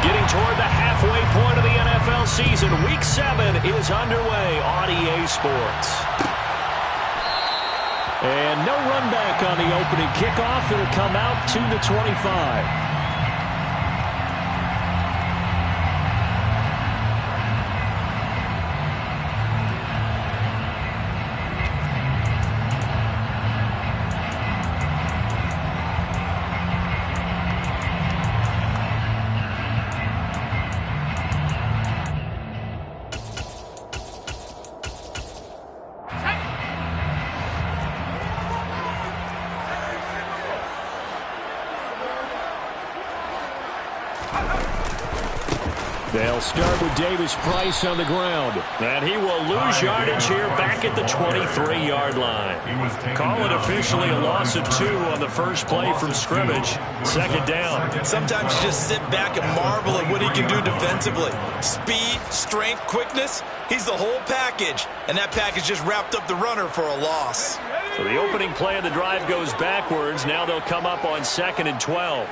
Getting toward the halfway point of the NFL season, Week 7 is underway on EA Sports. And no run back on the opening kickoff. It'll come out to the 25. They'll start with Davis Price on the ground. And he will lose yardage here back at the 23-yard line. Call it officially a loss of 2 on the first play from scrimmage. Second down. Sometimes you just sit back and marvel at what he can do defensively. Speed, strength, quickness. He's the whole package. And that package just wrapped up the runner for a loss. So the opening play of the drive goes backwards. Now they'll come up on 2nd and 12.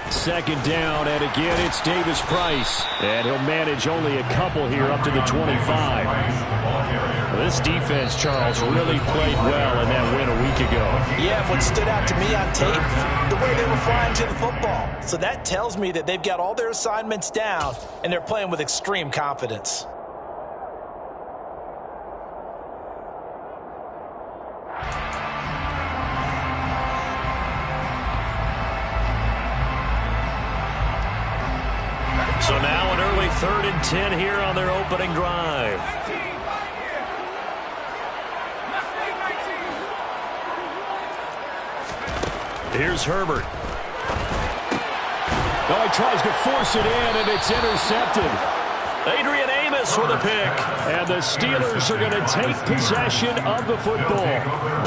Second down, and again it's Davis Price. And he'll manage only a couple here up to the 25. This defense, Charles, really played well in that win a week ago. Yeah, what stood out to me on tape, the way they were flying to the football. So that tells me that they've got all their assignments down, and they're playing with extreme confidence. So now an early 3rd and 10 here on their opening drive. Here's Herbert. Oh, he tries to force it in, and it's intercepted. Adrian Amos with a pick. And the Steelers are going to take possession of the football.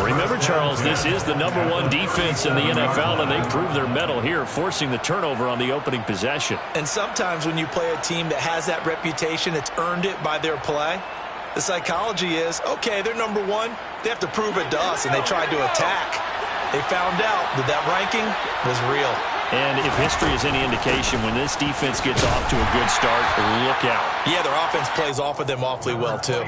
Remember, Charles, this is the #1 defense in the NFL, and they proved their mettle here, forcing the turnover on the opening possession. And sometimes when you play a team that has that reputation, it's earned it by their play. The psychology is, okay, they're #1. They have to prove it to us, and they tried to attack. They found out that that ranking was real. And if history is any indication, when this defense gets off to a good start, look out. Yeah, their offense plays off of them awfully well, too.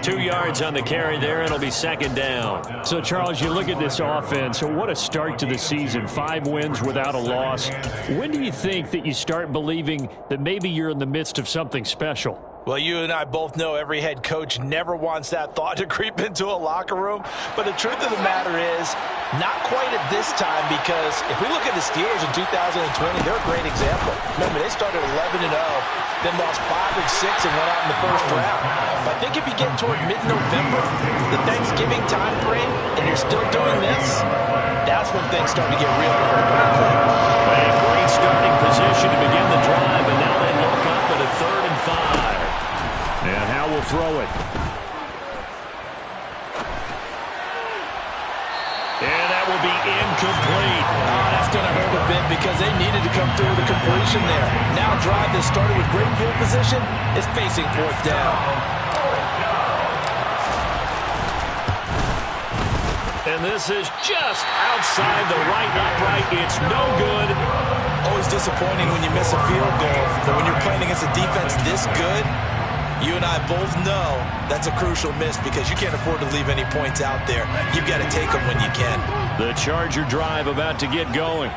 2 yards on the carry there. It'll be second down. So, Charles, you look at this offense. What a start to the season. 5 wins without a loss. When do you think that you start believing that maybe you're in the midst of something special? Well, you and I both know every head coach never wants that thought to creep into a locker room. But the truth of the matter is, not quite at this time, because if we look at the Steelers in 2020, they're a great example. Remember, they started 11-0, then lost 5 and 6 and went out in the first round. But I think if you get toward mid-November, the Thanksgiving time frame, and you're still doing this, that's when things start to get real for the Cleveland. A great starting position to begin the drive, and now they look up at a 3rd and 5. And how will throw it. And that will be incomplete. Oh, that's going to hurt a bit because they needed to come through with a completion there. Now a drive that started with great field position is facing 4th down. And this is just outside the right upright. It's no good. Always disappointing when you miss a field goal, but when you're playing against a defense this good, you and I both know that's a crucial miss because you can't afford to leave any points out there. You've got to take them when you can. The Charger drive about to get going.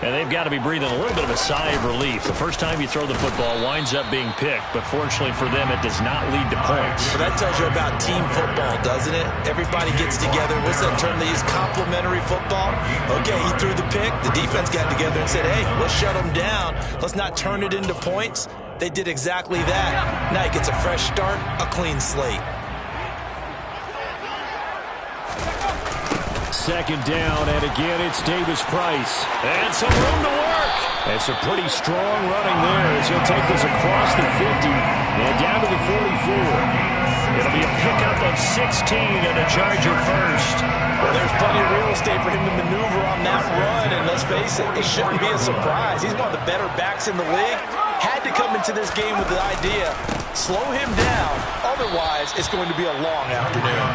And they've got to be breathing a little bit of a sigh of relief. The first time you throw the football winds up being picked, but fortunately for them, it does not lead to points. So that tells you about team football, doesn't it? Everybody gets together. What's that term they use? Complementary football? Okay, he threw the pick. The defense got together and said, hey, let's shut them down. Let's not turn it into points. They did exactly that. Now he gets a fresh start, a clean slate. Second down, and again it's Davis Price. And some room to work. And some pretty strong running there as he'll take this across the 50 and down to the 44. It'll be a pickup of 16 and a Charger first. Well, there's plenty of real estate for him to maneuver on that run, and let's face it, it shouldn't be a surprise. He's one of the better backs in the league. Had to come into this game with the idea, slow him down, otherwise it's going to be a long afternoon.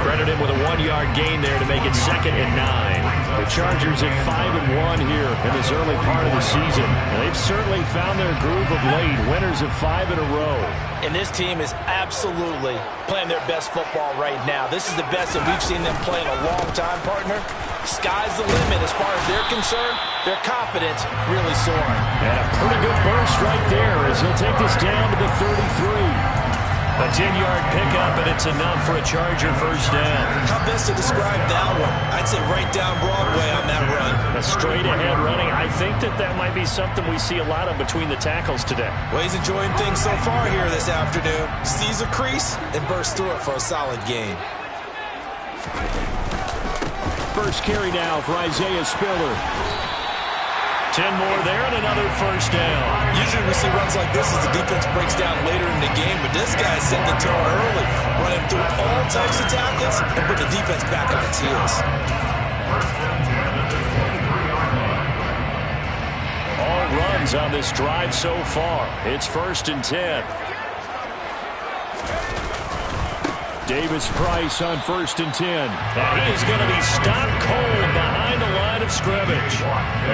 Credit him with a 1-yard gain there to make it 2nd and 9. The Chargers at 5-1 here in this early part of the season. They've certainly found their groove of late. Winners of 5 in a row. And this team is absolutely playing their best football right now. This is the best that we've seen them play in a long time, partner. Sky's the limit as far as they're concerned. Their confidence really soaring. And a pretty good burst right there as he'll take this down to the 33. A 10-yard pickup, and it's enough for a Charger first down. How best to describe that one? I'd say right down Broadway on that run. A straight-ahead running. I think that might be something we see a lot of between the tackles today. Well, he's enjoying things so far here this afternoon. Sees a crease and bursts through it for a solid gain. First carry now for Isaiah Spiller. 10 more there and another first down. Usually we see runs like this as the defense breaks down later in the game, but this guy set the tone early, running through all types of tackles and put the defense back on its heels. All runs on this drive so far. It's 1st and 10. Davis Price on 1st and 10. And he is going to be stopped cold behind the line of scrimmage.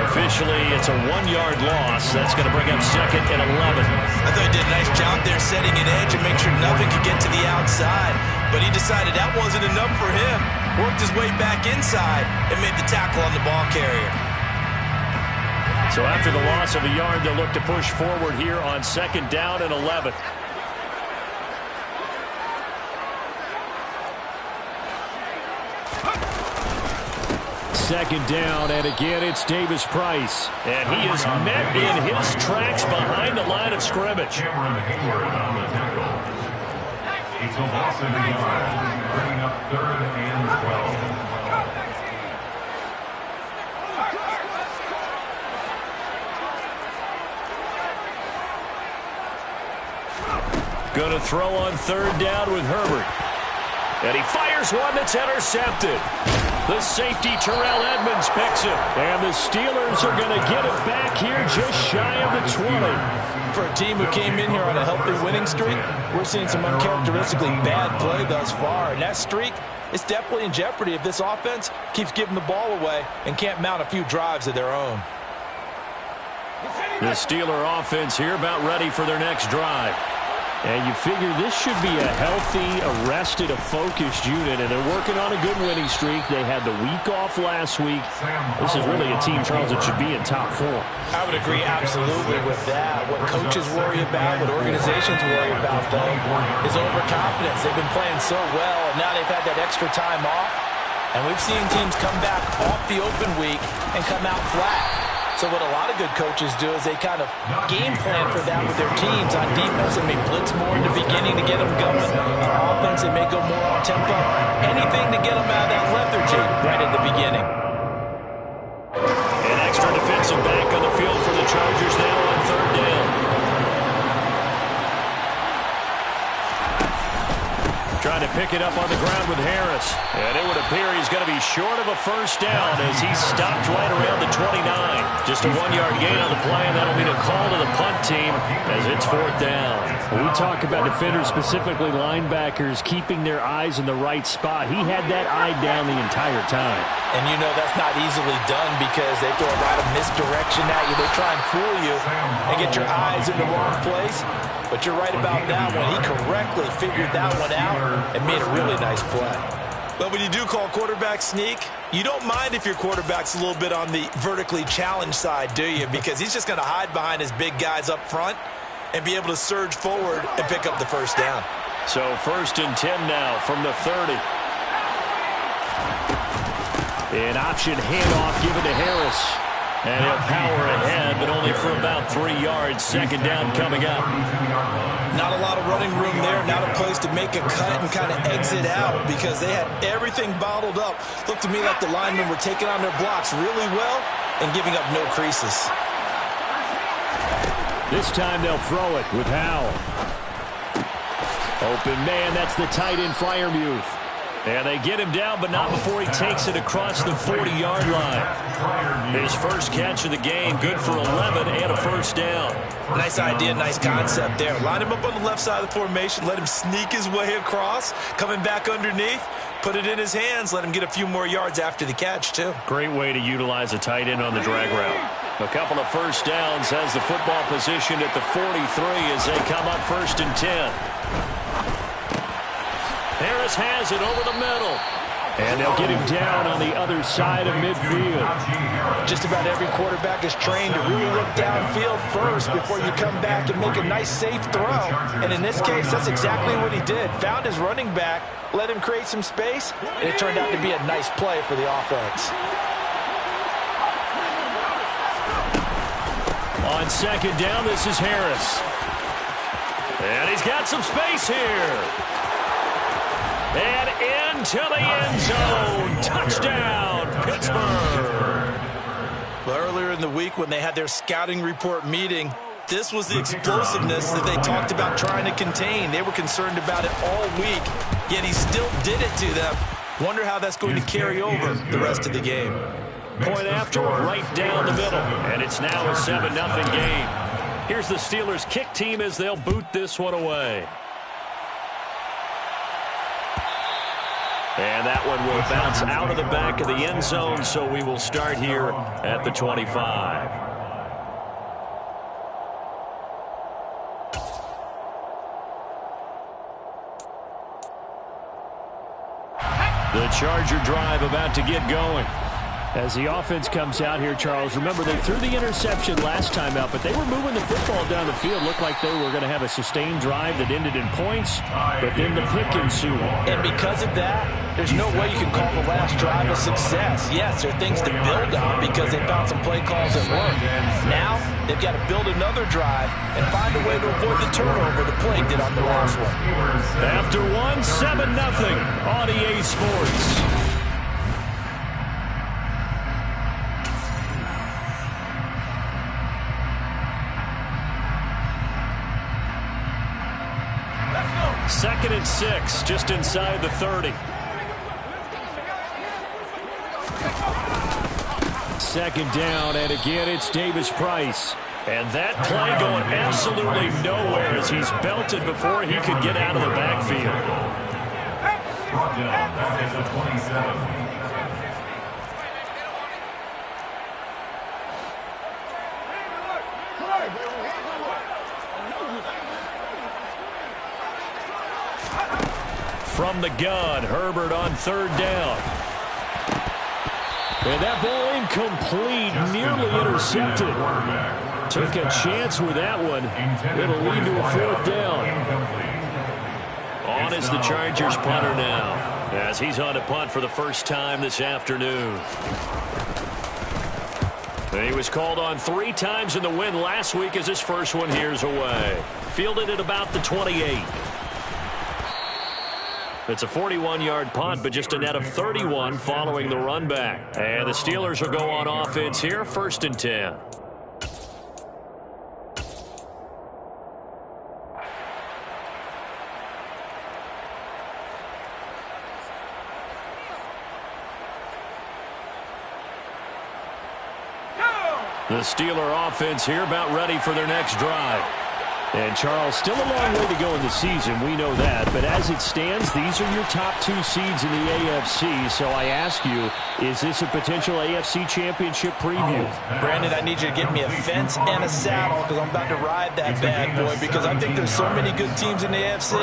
Officially, it's a 1-yard loss. That's going to bring up 2nd and 11. I thought he did a nice job there setting an edge and make sure nothing could get to the outside. But he decided that wasn't enough for him. Worked his way back inside and made the tackle on the ball carrier. So after the loss of a yard, they'll look to push forward here on 2nd down and 11. Second down, and again, it's Davis Price. And he is met in his tracks behind the line of scrimmage. Cameron Hayward on the tackle. It's a loss of a yard, bringing up 3rd and 12. Going to throw on 3rd down with Herbert. And he fires one that's intercepted. The safety, Terrell Edmonds, picks it. And the Steelers are going to get it back here just shy of the 20. For a team who came in here on a healthy winning streak, we're seeing some uncharacteristically bad play thus far. And that streak is definitely in jeopardy if this offense keeps giving the ball away and can't mount a few drives of their own. The Steeler offense here about ready for their next drive. And you figure this should be a healthy, arrested, a focused unit, and they're working on a good winning streak. They had the week off last week. This is really a team, Charles, that should be in top 4. I would agree absolutely with that. What coaches worry about, what organizations worry about, though, is overconfidence. They've been playing so well, and now they've had that extra time off. And we've seen teams come back off the open week and come out flat. So what a lot of good coaches do is they kind of game plan for that with their teams. On defense, they may blitz more in the beginning to get them going. On offense, they may go more on tempo. Anything to get them out of that lethargy right at the beginning. An extra defensive back on the field for the Chargers now on 3rd down. Trying to pick it up on the ground with Harris. And it would appear he's going to be short of a first down as he's stopped right around the 29. Just a 1-yard gain on the play, and that'll be a call to the punt team as it's 4th down. When we talk about defenders, specifically linebackers, keeping their eyes in the right spot. He had that eye down the entire time. And you know that's not easily done because they throw a lot of misdirection at you. They try and fool you and get your eyes in the wrong place. But you're right about that one. He correctly figured that one out and made a really nice play. But when you do call quarterback sneak, you don't mind if your quarterback's a little bit on the vertically challenged side, do you? Because he's just going to hide behind his big guys up front and be able to surge forward and pick up the first down. So 1st and 10 now from the 30. An option handoff given to Harris. And he'll power ahead, but only for about 3 yards. 2nd down coming up. Not a lot of running room there. Not a place to make a cut and kind of exit out because they had everything bottled up. Looked to me like the linemen were taking on their blocks really well and giving up no creases. This time they'll throw it with Howell. Open man, that's the tight end Freiermuth. And they get him down, but not before he takes it across the 40-yard line. His first catch of the game, good for 11 and a first down. Nice idea, nice concept there. Line him up on the left side of the formation, let him sneak his way across, coming back underneath, put it in his hands, let him get a few more yards after the catch, too. Great way to utilize a tight end on the drag route. A couple of first downs has the football position at the 43 as they come up 1st and 10. Harris has it over the middle. And they'll get him down on the other side of midfield. Just about every quarterback is trained to really look downfield first before you come back and make a nice, safe throw. And in this case, that's exactly what he did. Found his running back, let him create some space, and it turned out to be a nice play for the offense. On 2nd down, this is Harris. And he's got some space here. And into the end zone. Touchdown, Pittsburgh. Well, earlier in the week when they had their scouting report meeting, this was the explosiveness that they talked about trying to contain. They were concerned about it all week, yet he still did it to them. Wonder how that's going to carry over the rest of the game. Point after, right down the middle. And it's now a 7-0 game. Here's the Steelers' kick team as they'll boot this one away. And that one will bounce out of the back of the end zone, so we will start here at the 25. The Charger drive about to get going. As the offense comes out here, Charles, remember they threw the interception last time out, but they were moving the football down the field. Looked like they were going to have a sustained drive that ended in points, but then the pick ensued. And because of that, there's no way you can call the last drive a success. Yes, there are things to build on because they found some play calls that work. Now, they've got to build another drive and find a way to avoid the turnover the play did on the last one. After 7-0 on EA Sports. Second and 6, just inside the 30. 2nd down, and again it's Davis Price. And that play going absolutely nowhere as he's belted before he could get out of the backfield. Brought down, that is a 27. From the gun, Herbert on 3rd down. And that ball incomplete, nearly intercepted. Took a chance with that one. It'll lead to a 4th down. On is the Chargers punter now, as he's on to punt for the first time this afternoon. He was called on 3 times in the win last week as his first one here's away. Fielded at about the 28. It's a 41-yard punt, but just a net of 31 following the run back. And the Steelers will go on offense here, 1st and 10. The Steeler offense here about ready for their next drive. And, Charles, still a long way to go in the season. We know that. But as it stands, these are your top 2 seeds in the AFC. So I ask you, is this a potential AFC championship preview? Brandon, I need you to get me a fence and a saddle because I'm about to ride that bad boy because I think there's so many good teams in the AFC.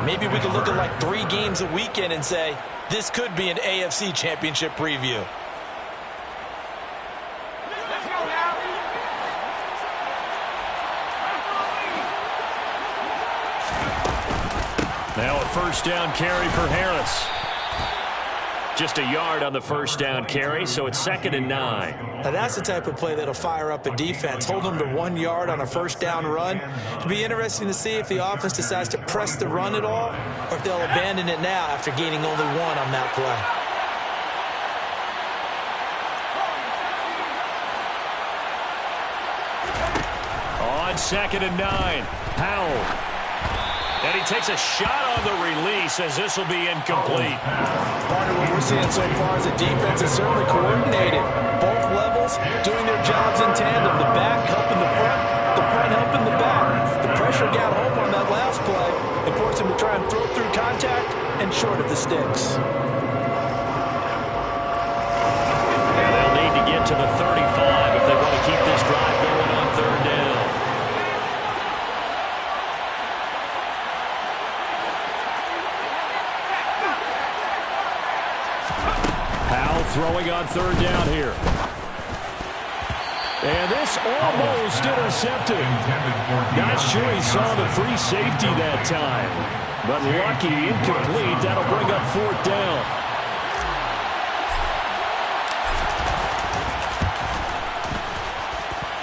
Maybe we could look at like 3 games a weekend and say, this could be an AFC championship preview. Now a 1st down carry for Harris. Just a yard on the 1st down carry, so it's 2nd and 9. Now that's the type of play that'll fire up a defense. Hold them to 1 yard on a 1st down run. It'll be interesting to see if the offense decides to press the run at all or if they'll abandon it now after gaining only 1 on that play. On 2nd and 9, Powell. And he takes a shot on the release as this will be incomplete. Part of what we're seeing so far is the defense is certainly coordinated. Both levels skills doing their jobs in tandem. The back helping the front helping the back. The pressure got home on that last play and forced him to try and throw through contact and short of the sticks. And they'll need to get to the 35 if they want to keep this drive going on third down. Powell throwing on third down here. And this almost intercepted. Not sure he saw the free safety that time. But lucky, incomplete. That'll bring up fourth down.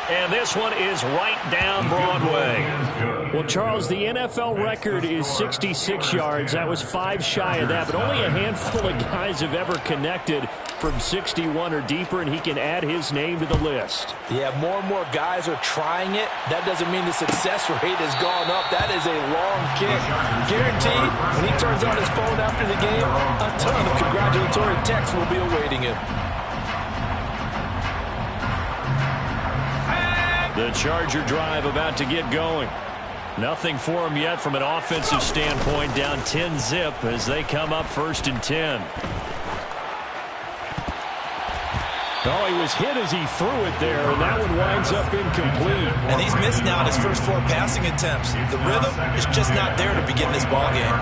And this one is right down Broadway. Well, Charles, the NFL record is 66 yards. That was 5 shy of that, but only a handful of guys have ever connected from 61 or deeper, and he can add his name to the list. Yeah, more and more guys are trying it. That doesn't mean the success rate has gone up. That is a long kick. Guaranteed, when he turns on his phone after the game, a ton of congratulatory texts will be awaiting him. The Charger drive about to get going. Nothing for him yet from an offensive standpoint, down 10-zip as they come up 1st and 10. Oh, he was hit as he threw it there, and that one winds up incomplete. And he's missed now in his first 4 passing attempts. The rhythm is just not there to begin this ball game.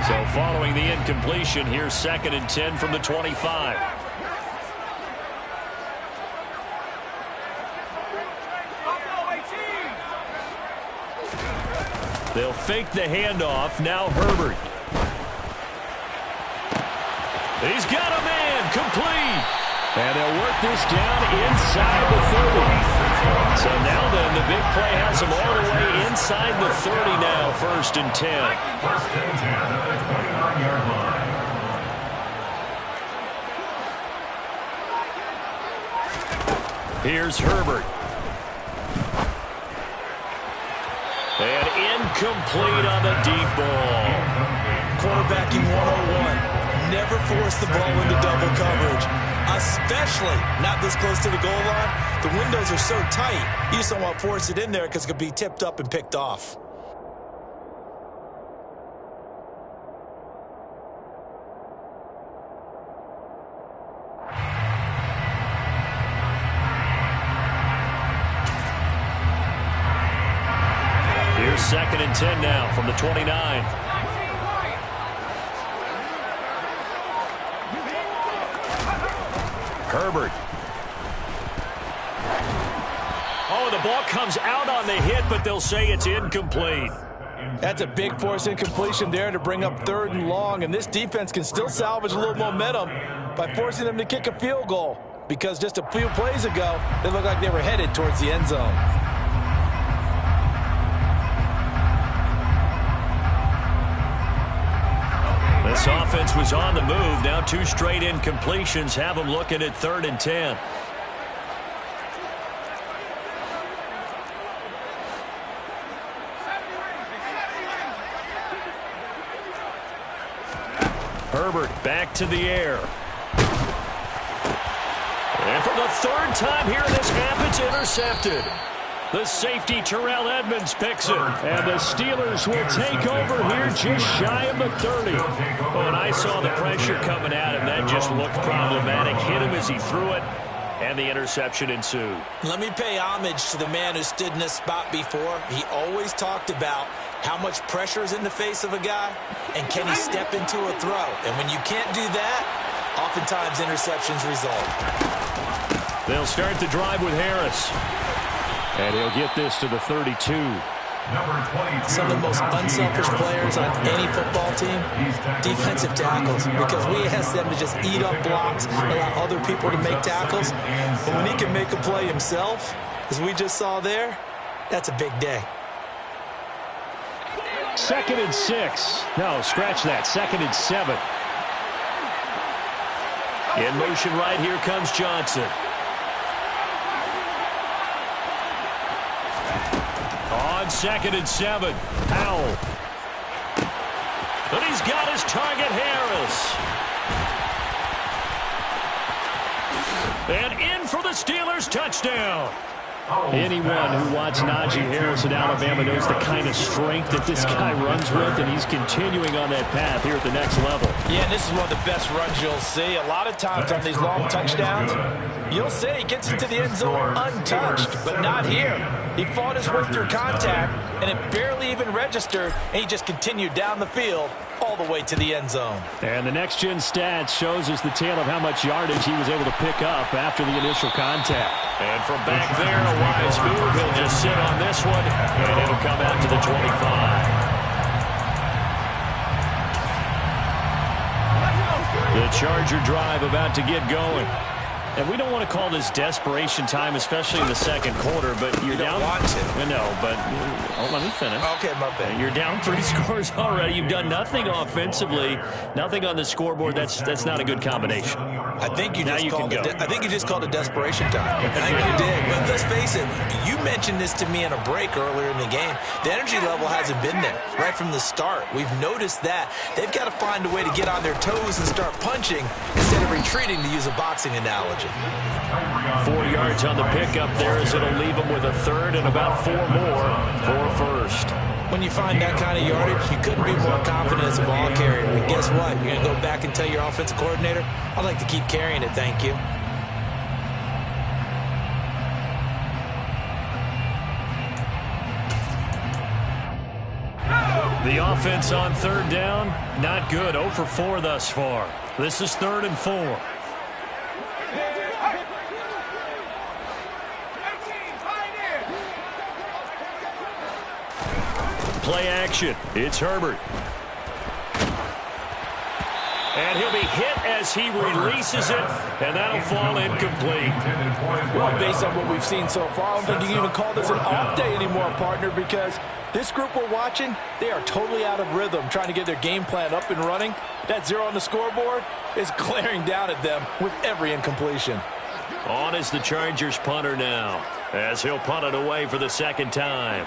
So following the incompletion, here's 2nd and 10 from the 25. They'll fake the handoff. Now Herbert. He's got a man. Complete. And they'll work this down inside the 30. So now then, the big play has them all the way inside the 30 now. 1st and 10. 1st and 10 at the 29-yard line. Here's Herbert. And incomplete on the deep ball. Quarterbacking 101. Never force the ball into double coverage, especially not this close to the goal line. The windows are so tight, you just don't want to force it in there because it could be tipped up and picked off. Here's 2nd and 10 now from the 29. Herbert. Oh, the ball comes out on the hit, but they'll say it's incomplete. That's a big force incompletion there to bring up 3rd and long, and this defense can still salvage a little momentum by forcing them to kick a field goal, because just a few plays ago, they looked like they were headed towards the end zone. This offense was on the move. Now 2 straight incompletions have them looking at 3rd and 10. Herbert back to the air. And for the 3rd time here in this half, it's intercepted. The safety, Terrell Edmunds, picks it. And the Steelers will take over here just shy of the 30. Oh, and I saw the pressure coming at him. That just looked problematic. Hit him as he threw it, and the interception ensued. Let me pay homage to the man who stood in this spot before. He always talked about how much pressure is in the face of a guy, and can he step into a throw. And when you can't do that, oftentimes interceptions result. They'll start the drive with Harris. And he'll get this to the 32. Some of the most unselfish players on any football team, defensive tackles, because we ask them to just eat up blocks, allow other people to make tackles. But when he can make a play himself, as we just saw there, that's a big day. 2nd and 6. No, scratch that. 2nd and 7. In motion right here comes Johnson. On 2nd and 7, Powell. And he's got his target, Harris. And in for the Steelers touchdown. Anyone who watched Najee Harris at Alabama knows the kind of strength that this guy runs with, and he's continuing on that path here at the next level. Yeah, and this is one of the best runs you'll see. A lot of times on these long touchdowns, you'll see he gets into the end zone untouched, but not here. He fought his way through contact, and it barely even registered, and he just continued down the field all the way to the end zone. And the next-gen stats shows us the tale of how much yardage he was able to pick up after the initial contact. And from back there, a wise move. He'll just sit on this one, and it'll come out to the 25. The Charger drive about to get going. And we don't want to call this desperation time, especially in the second quarter, but you're down. Want to. No, but let me finish. Okay, my bad. You're down 3 scores already. You've done nothing offensively, nothing on the scoreboard. That's not a good combination. I think you just called it desperation time. I think you did. But let's face it, you mentioned this to me in a break earlier in the game. The energy level hasn't been there right from the start. We've noticed that. They've got to find a way to get on their toes and start punching instead of retreating, to use a boxing analogy. 4 yards on the pickup there, as it'll leave them with a third and about 4 more for first. When you find that kind of yardage, you couldn't be more confident as a ball carrier. And guess what? You're going to go back and tell your offensive coordinator, I'd like to keep carrying it, thank you. The offense on third down, not good. 0 for 4 thus far. This is 3rd and 4. Play action. It's Herbert. And he'll be hit as he releases it, and that'll fall incomplete. Well, based on what we've seen so far, I don't think you can even call this an off day anymore, partner, because this group we're watching, they are totally out of rhythm, trying to get their game plan up and running. That 0 on the scoreboard is glaring down at them with every incompletion. On is the Chargers punter now, as he'll punt it away for the second time.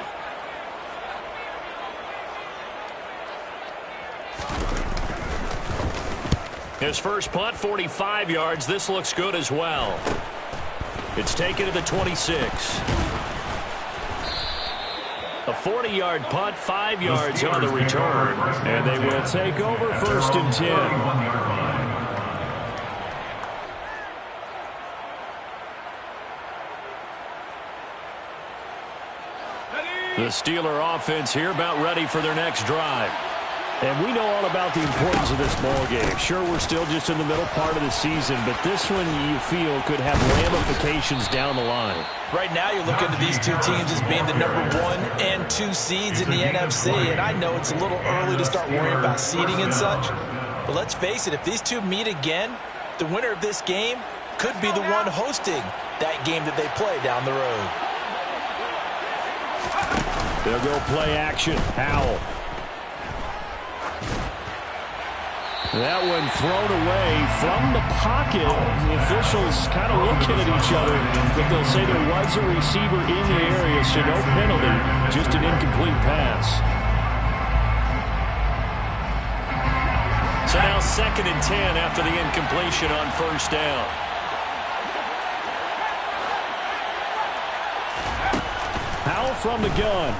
His first punt, 45 yards. This looks good as well. It's taken to the 26. A 40-yard punt, 5 yards on the return. And they will take over 1st and 10. The Steeler offense here about ready for their next drive. And we know all about the importance of this ball game. Sure, we're still just in the middle part of the season, but this one you feel could have ramifications down the line. Right now you're looking at these two teams as being the number 1 and 2 seeds in the NFC, and I know it's a little early to start worrying about seeding and such, but let's face it, if these two meet again, the winner of this game could be the one hosting that game that they play down the road. They'll go play action. Howell. That one thrown away from the pocket. The officials kind of looking at each other, but they'll say there was a receiver in the area, so no penalty, just an incomplete pass. So now 2nd and 10 after the incompletion on 1st down. Howell from the gun.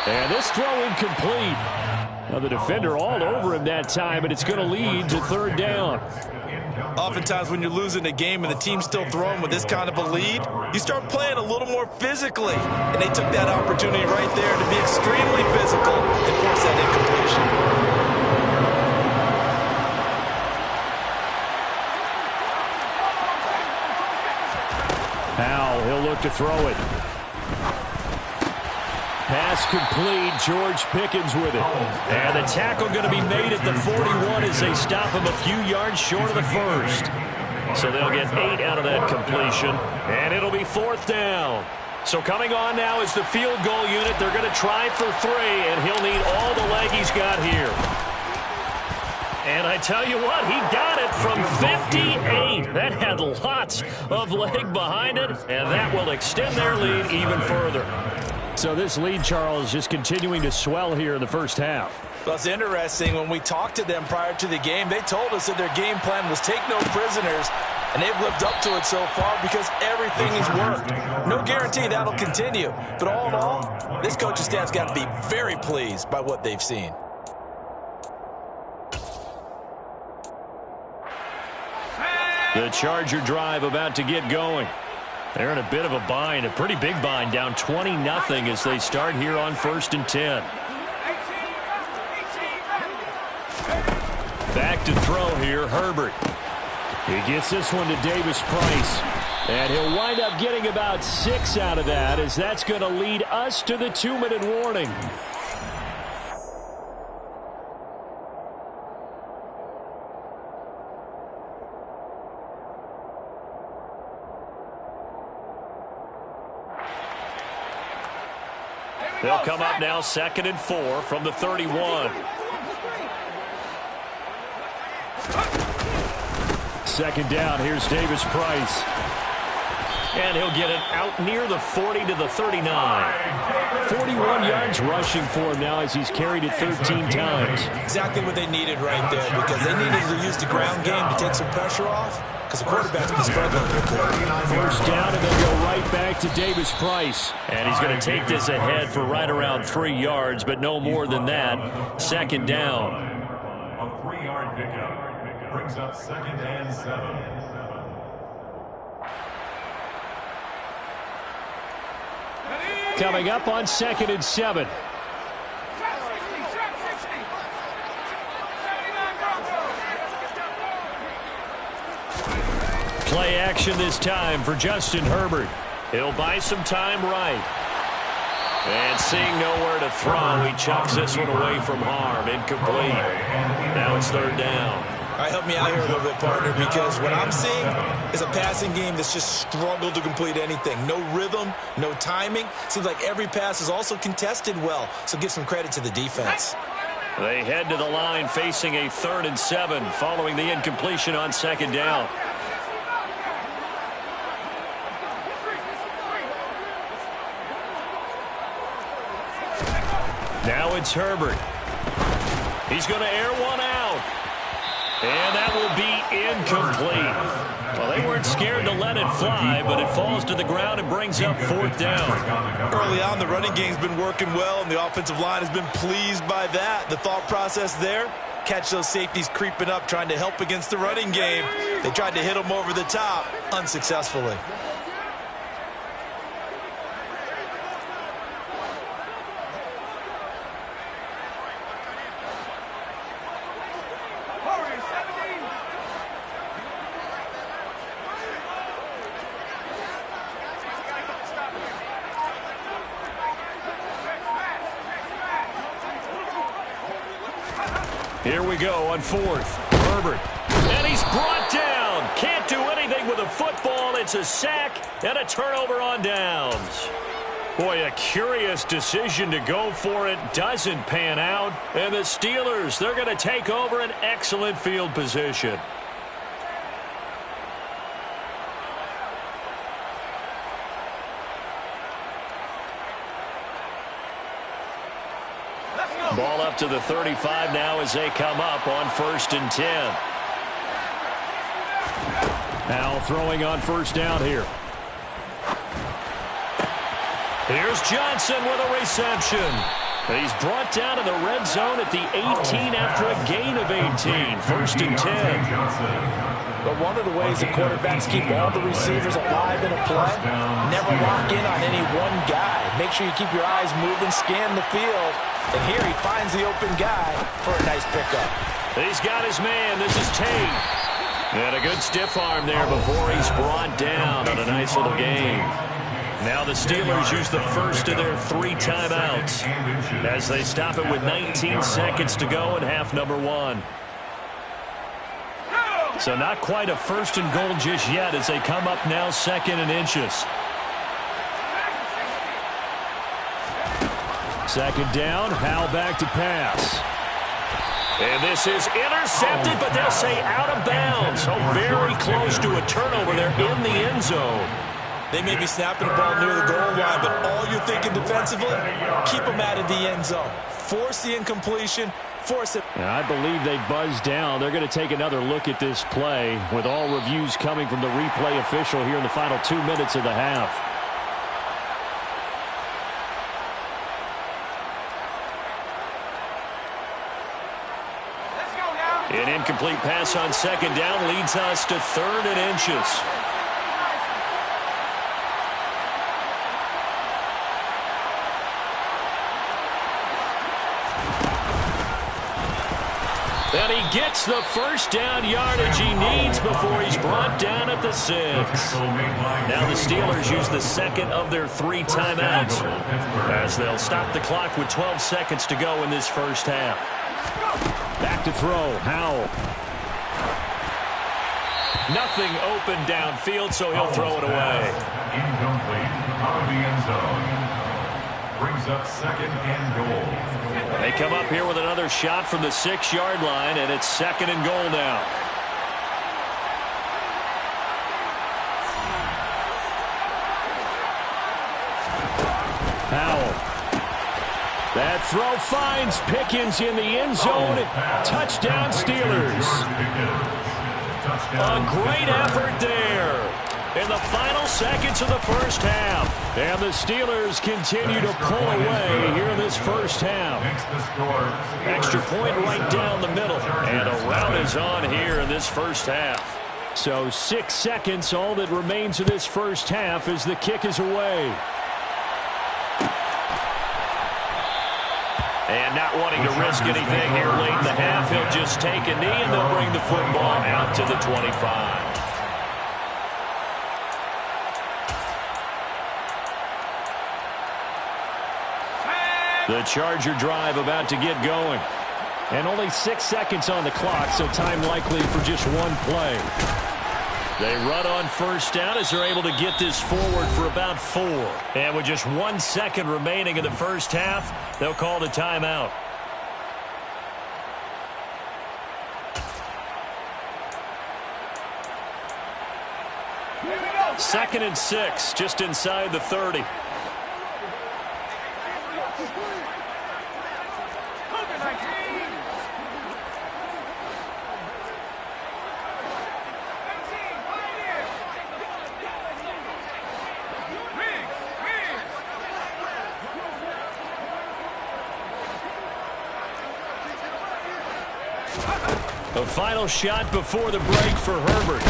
And this throw incomplete. Now the defender all over him that time, and it's going to lead to 3rd down. Oftentimes when you're losing a game and the team's still throwing with this kind of a lead, you start playing a little more physically. And they took that opportunity right there to be extremely physical and force that incompletion. Howell, he'll look to throw it. Pass complete. George Pickens with it. And the tackle going to be made at the 41 as they stop him a few yards short of the first. So they'll get 8 out of that completion. And it'll be 4th down. So coming on now is the field goal unit. They're going to try for 3, and he'll need all the leg he's got here. And I tell you what, he got it from 58. That had lots of leg behind it, and that will extend their lead even further. So this lead, Charles, just continuing to swell here in the first half. Well, it's interesting. When we talked to them prior to the game, they told us that their game plan was take no prisoners, and they've lived up to it so far because everything has worked. No guarantee that'll continue. But all in all, this coaching staff's got to be very pleased by what they've seen. The Charger drive about to get going. They're in a bit of a bind, a pretty big bind, down 20-0 as they start here on 1st and 10. Back to throw here, Herbert. He gets this one to Davis Price. And he'll wind up getting about 6 out of that, as that's going to lead us to the 2-minute warning. They'll come up now 2nd and 4 from the 31. Second down, here's Davis Price. And he'll get it out near the 40 to the 39. 41 yards rushing for him now as he's carried it 13 times. Exactly what they needed right there, because they needed to use the ground game to take some pressure off, because the quarterback's been struggling a bit. First down, and they'll go right back to Davis Price. And he's going to take this ahead for right around 3 yards, but no more than that. Second down. A 3-yard pickup brings up 2nd and 7. Coming up on 2nd and 7. Play action this time for Justin Herbert. He'll buy some time right. And seeing nowhere to throw, he chucks this one away from harm. Incomplete. Now it's 3rd down. All right, help me out here a little bit, partner, because what I'm seeing is a passing game that's just struggled to complete anything. No rhythm, no timing. Seems like every pass is also contested well, so give some credit to the defense. They head to the line facing a 3rd and 7 following the incompletion on 2nd down. Now it's Herbert. He's going to air one out. And that will be incomplete. Well, they weren't scared to let it fly, but it falls to the ground and brings up 4th down. Early on, the running game's been working well, and the offensive line has been pleased by that. The thought process there, catch those safeties creeping up, trying to help against the running game. They tried to hit them over the top, unsuccessfully. Here we go on 4th. Herbert. And he's brought down. Can't do anything with a football. It's a sack and a turnover on downs. Boy, a curious decision to go for it. Doesn't pan out. And the Steelers, they're going to take over an excellent field position. Ball up to the 35 now as they come up on 1st and 10. Now throwing on 1st down here. Here's Johnson with a reception. He's brought down in the red zone at the 18 after a gain of 18. 1st and 10. But one of the ways the quarterbacks keep all the receivers alive in a play, never lock in on any one guy. Make sure you keep your eyes moving, scan the field. And here he finds the open guy for a nice pickup. He's got his man. This is Tate. And a good stiff arm there before he's brought down on a nice little game. Now the Steelers use the first of their 3 timeouts as they stop it with 19 seconds to go in half number 1. So not quite a 1st and goal just yet as they come up now 2nd and inches. 2nd down, Howell back to pass. And this is intercepted, but they'll say out of bounds. So very close to a turnover there in the end zone. They may be snapping the ball near the goal line, but all you're thinking defensively, keep them out of the end zone. Force the incompletion, force it. I believe they buzzed down. They're going to take another look at this play with all reviews coming from the replay official here in the final 2 minutes of the half. An incomplete pass on second down leads us to 3rd and inches. And he gets the first down yardage he needs before he's brought down at the 6. Now the Steelers use the second of their 3 timeouts as they'll stop the clock with 12 seconds to go in this first half. Back to throw, Howell. Nothing open downfield, so he'll throw it away. Incomplete out of the end zone. Brings up 2nd and goal. They come up here with another shot from the 6-yard line, and it's 2nd and goal now. Howell. That throw finds Pickens in the end zone. Touchdown, Steelers. A great effort there in the final seconds of the first half. And the Steelers continue to pull away here in this first half. Extra point right down the middle. And a rout is on here in this first half. So 6 seconds, all that remains of this first half as the kick is away. And not wanting to risk anything here late in the half, he'll just take a knee and they'll bring the football out to the 25. The Charger drive about to get going. And only 6 seconds on the clock, so time likely for just one play. They run on first down as they're able to get this forward for about 4. And with just 1 second remaining in the first half, they'll call the timeout. Second and 6, just inside the 30. The final shot before the break for Herbert.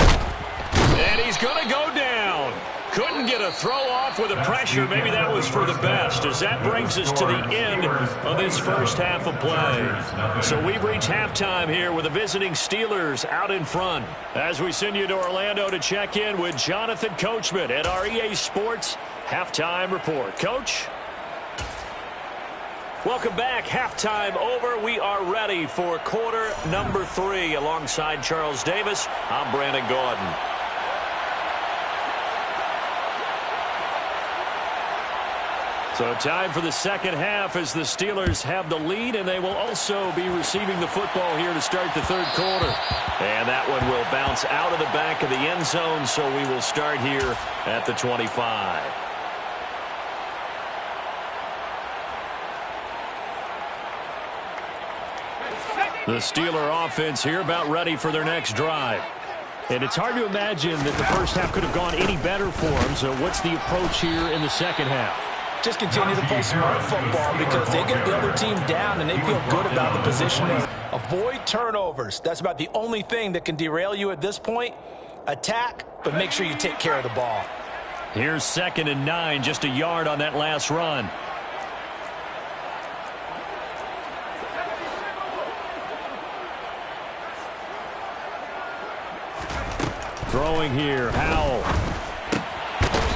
And he's going to go down. Couldn't get a throw off with the pressure. Maybe that was for the best, as that brings us to the end of this first half of play. So we've reached halftime here with the visiting Steelers out in front. As we send you to Orlando to check in with Jonathan Coachman at our EA Sports Halftime Report. Coach? Welcome back. Halftime over. We are ready for quarter number 3. Alongside Charles Davis, I'm Brandon Gaudin. So time for the second half as the Steelers have the lead, and they will also be receiving the football here to start the third quarter. And that one will bounce out of the back of the end zone, so we will start here at the 25. The Steeler offense here about ready for their next drive. And it's hard to imagine that the first half could have gone any better for them. So what's the approach here in the second half? Just continue to play smart football because they get the other team down and they feel good about the position. Avoid turnovers. That's about the only thing that can derail you at this point. Attack, but make sure you take care of the ball. Here's 2nd and 9, just a yard on that last run. Throwing here, Howell.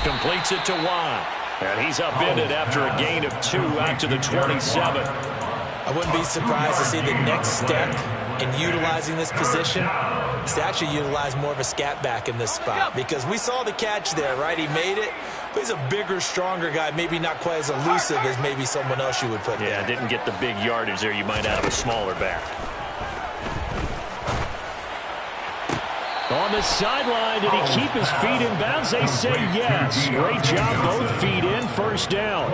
Completes it to Watt. And he's upended after a gain of 2 out to the 27. I wouldn't be surprised to see the next step in utilizing this position is to actually utilize more of a scat back in this spot. Because we saw the catch there, right? He made it. But he's a bigger, stronger guy, maybe not quite as elusive as maybe someone else you would put there. Yeah, didn't get the big yardage there you might out of a smaller back. On the sideline, did he keep his feet in bounds? They say yes. Great job, both feet in, first down.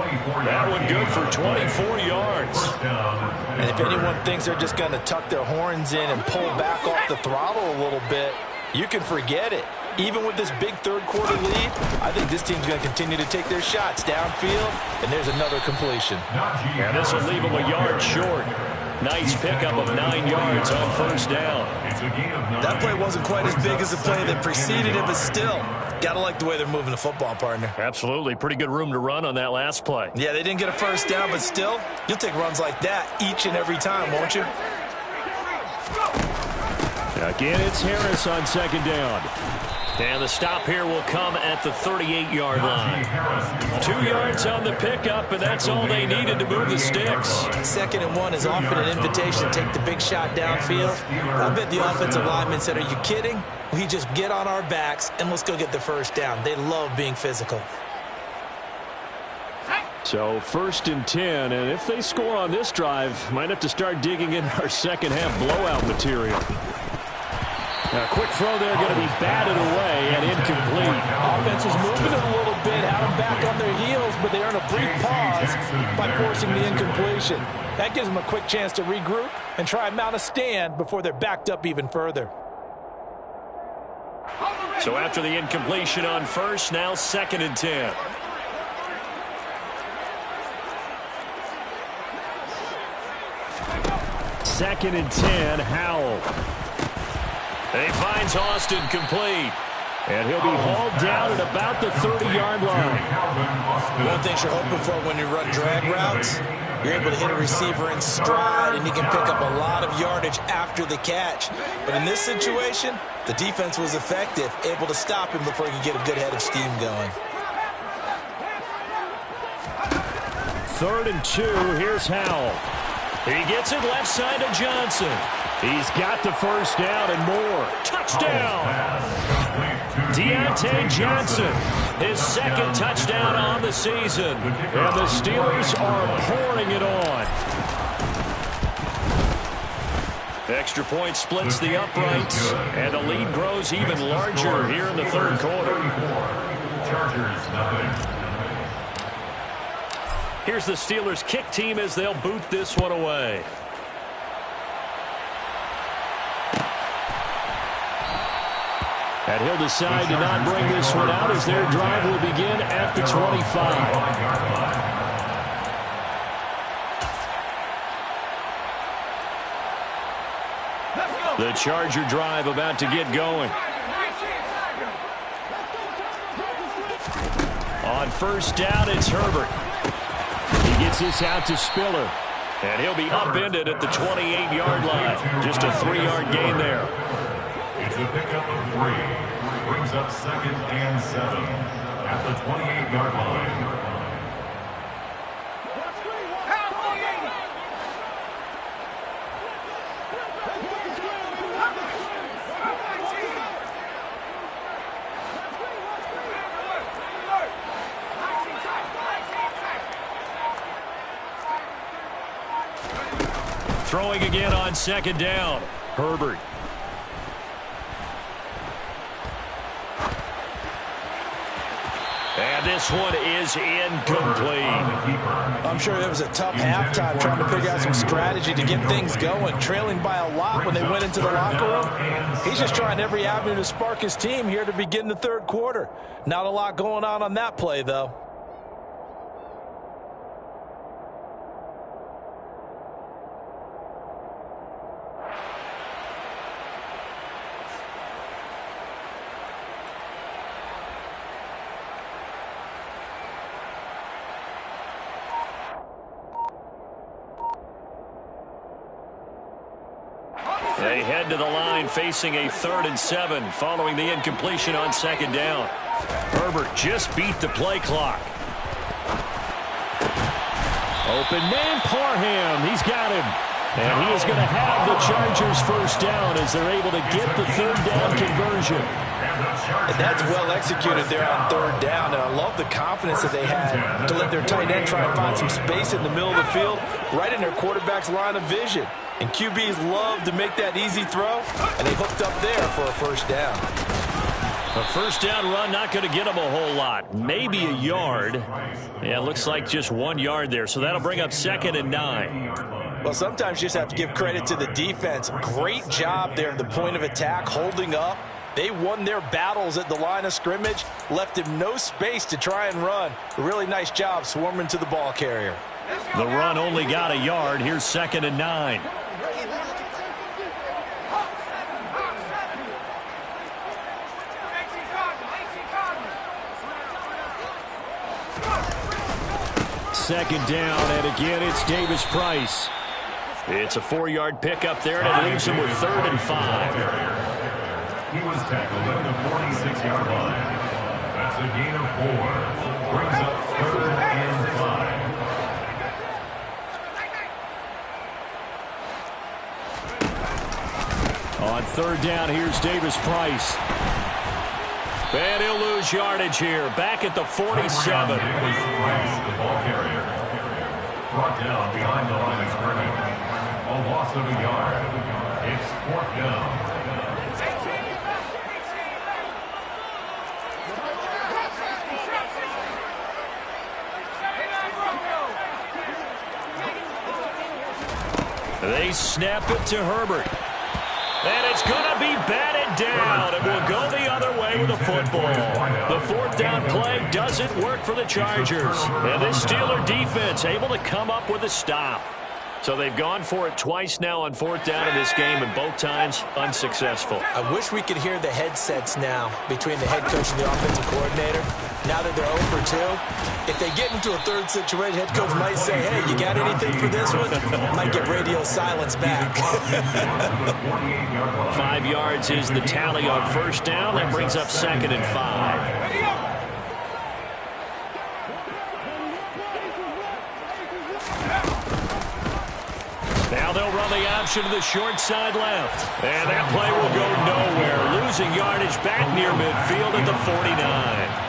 That one good for 24 yards. And if anyone thinks they're just going to tuck their horns in and pull back off the throttle a little bit, you can forget it. Even with this big third-quarter lead, I think this team's going to continue to take their shots downfield, and there's another completion. And this will leave them a yard short. Nice pickup of 9 yards on first down. That play wasn't quite as big as the play that preceded it, but still, got to like the way they're moving the football, partner. Absolutely. Pretty good room to run on that last play. Yeah, they didn't get a first down, but still, you'll take runs like that each and every time, won't you? Again, it's Harris on second down. And the stop here will come at the 38-yard line. 2 yards on the pickup, and that's all they needed to move the sticks. 2nd and 1 is often an invitation to take the big shot downfield. I bet the offensive lineman said, are you kidding? We just get on our backs, and let's go get the first down. They love being physical. So 1st and 10, and if they score on this drive, might have to start digging in our second-half blowout material. A quick throw there going to be batted away and incomplete. Offense was moving it a little bit, had them back on their heels, but they earned a brief pause by forcing the incompletion. That gives them a quick chance to regroup and try and mount a stand before they're backed up even further. So after the incompletion on first, now 2nd and 10. Second and 10, Howell. And he finds Austin complete. And he'll be hauled down at about the 30-yard line. One thing you're hoping for when you run drag routes, you're able to hit a receiver in stride, and he can pick up a lot of yardage after the catch. But in this situation, the defense was effective, able to stop him before he could get a good head of steam going. 3rd and 2, here's Howell. He gets it left side to Johnson. He's got the first down and more. Touchdown! Deontay Johnson, his 2nd touchdown on the season. And the Steelers are pouring it on. Extra point splits the uprights, and the lead grows even larger here in the 3rd quarter. Chargers, nothing. Here's the Steelers kick team as they'll boot this one away. And he'll decide to not bring this one out as their drive will begin at the 25. The Charger drive about to get going. On first down, it's Herbert. He gets this out to Spiller. And he'll be upended at the 28-yard line. Just a 3-yard gain there. It's a pickup of 3. Brings up 2nd and 7 at the 28-yard line. Throwing again on 2nd down. Herbert. And this one is incomplete. I'm sure it was a tough halftime trying to figure out some strategy to get things going. Trailing by a lot when they went into the locker room. He's just trying every avenue to spark his team here to begin the 3rd quarter. Not a lot going on that play, though. They head to the line facing a 3rd and 7 following the incompletion on 2nd down. Herbert just beat the play clock. Open man, Parham. He's got him. And he is going to have the Chargers first down as they're able to get the 3rd down conversion. And that's well executed there on 3rd down. And I love the confidence that they had to let their tight end try and find some space in the middle of the field, right in their quarterback's line of vision. And QBs love to make that easy throw, and they hooked up there for a first down. A first down run not going to get them a whole lot. Maybe a yard. Yeah, it looks like just 1 yard there, so that'll bring up 2nd and 9. Well, sometimes you just have to give credit to the defense. Great job there at the point of attack, holding up. They won their battles at the line of scrimmage, left him no space to try and run. A really nice job swarming to the ball carrier. The run only got a yard. Here's 2nd and 9. Second down, and again it's Davis Price. It's a 4-yard pickup there, and it leaves him with 3rd and 5. He was tackled at the 46-yard line. That's a gain of 4. Brings up 3rd and 5. On 3rd down, here's Davis Price. And he'll lose yardage here. Back at the 47. Davis Price, the ball carrier. Brought down behind the line of scrimmage. A loss of a yard. It's 4th down. They snap it to Herbert. And it's going to be batted down. It will go the other way with the football. The 4th down play doesn't work for the Chargers. And this Steeler defense able to come up with a stop. So they've gone for it twice now on 4th down in this game, and both times unsuccessful. I wish we could hear the headsets now between the head coach and the offensive coordinator. Now that they're 0 for 2, if they get into a third situation, head coach might say, hey, you got anything for this one? Might get radio silence back. 5 yards is the tally on 1st down. That brings up 2nd and 5. Now they'll run the option to the short side left. And that play will go nowhere. Losing yardage back near midfield at the 49.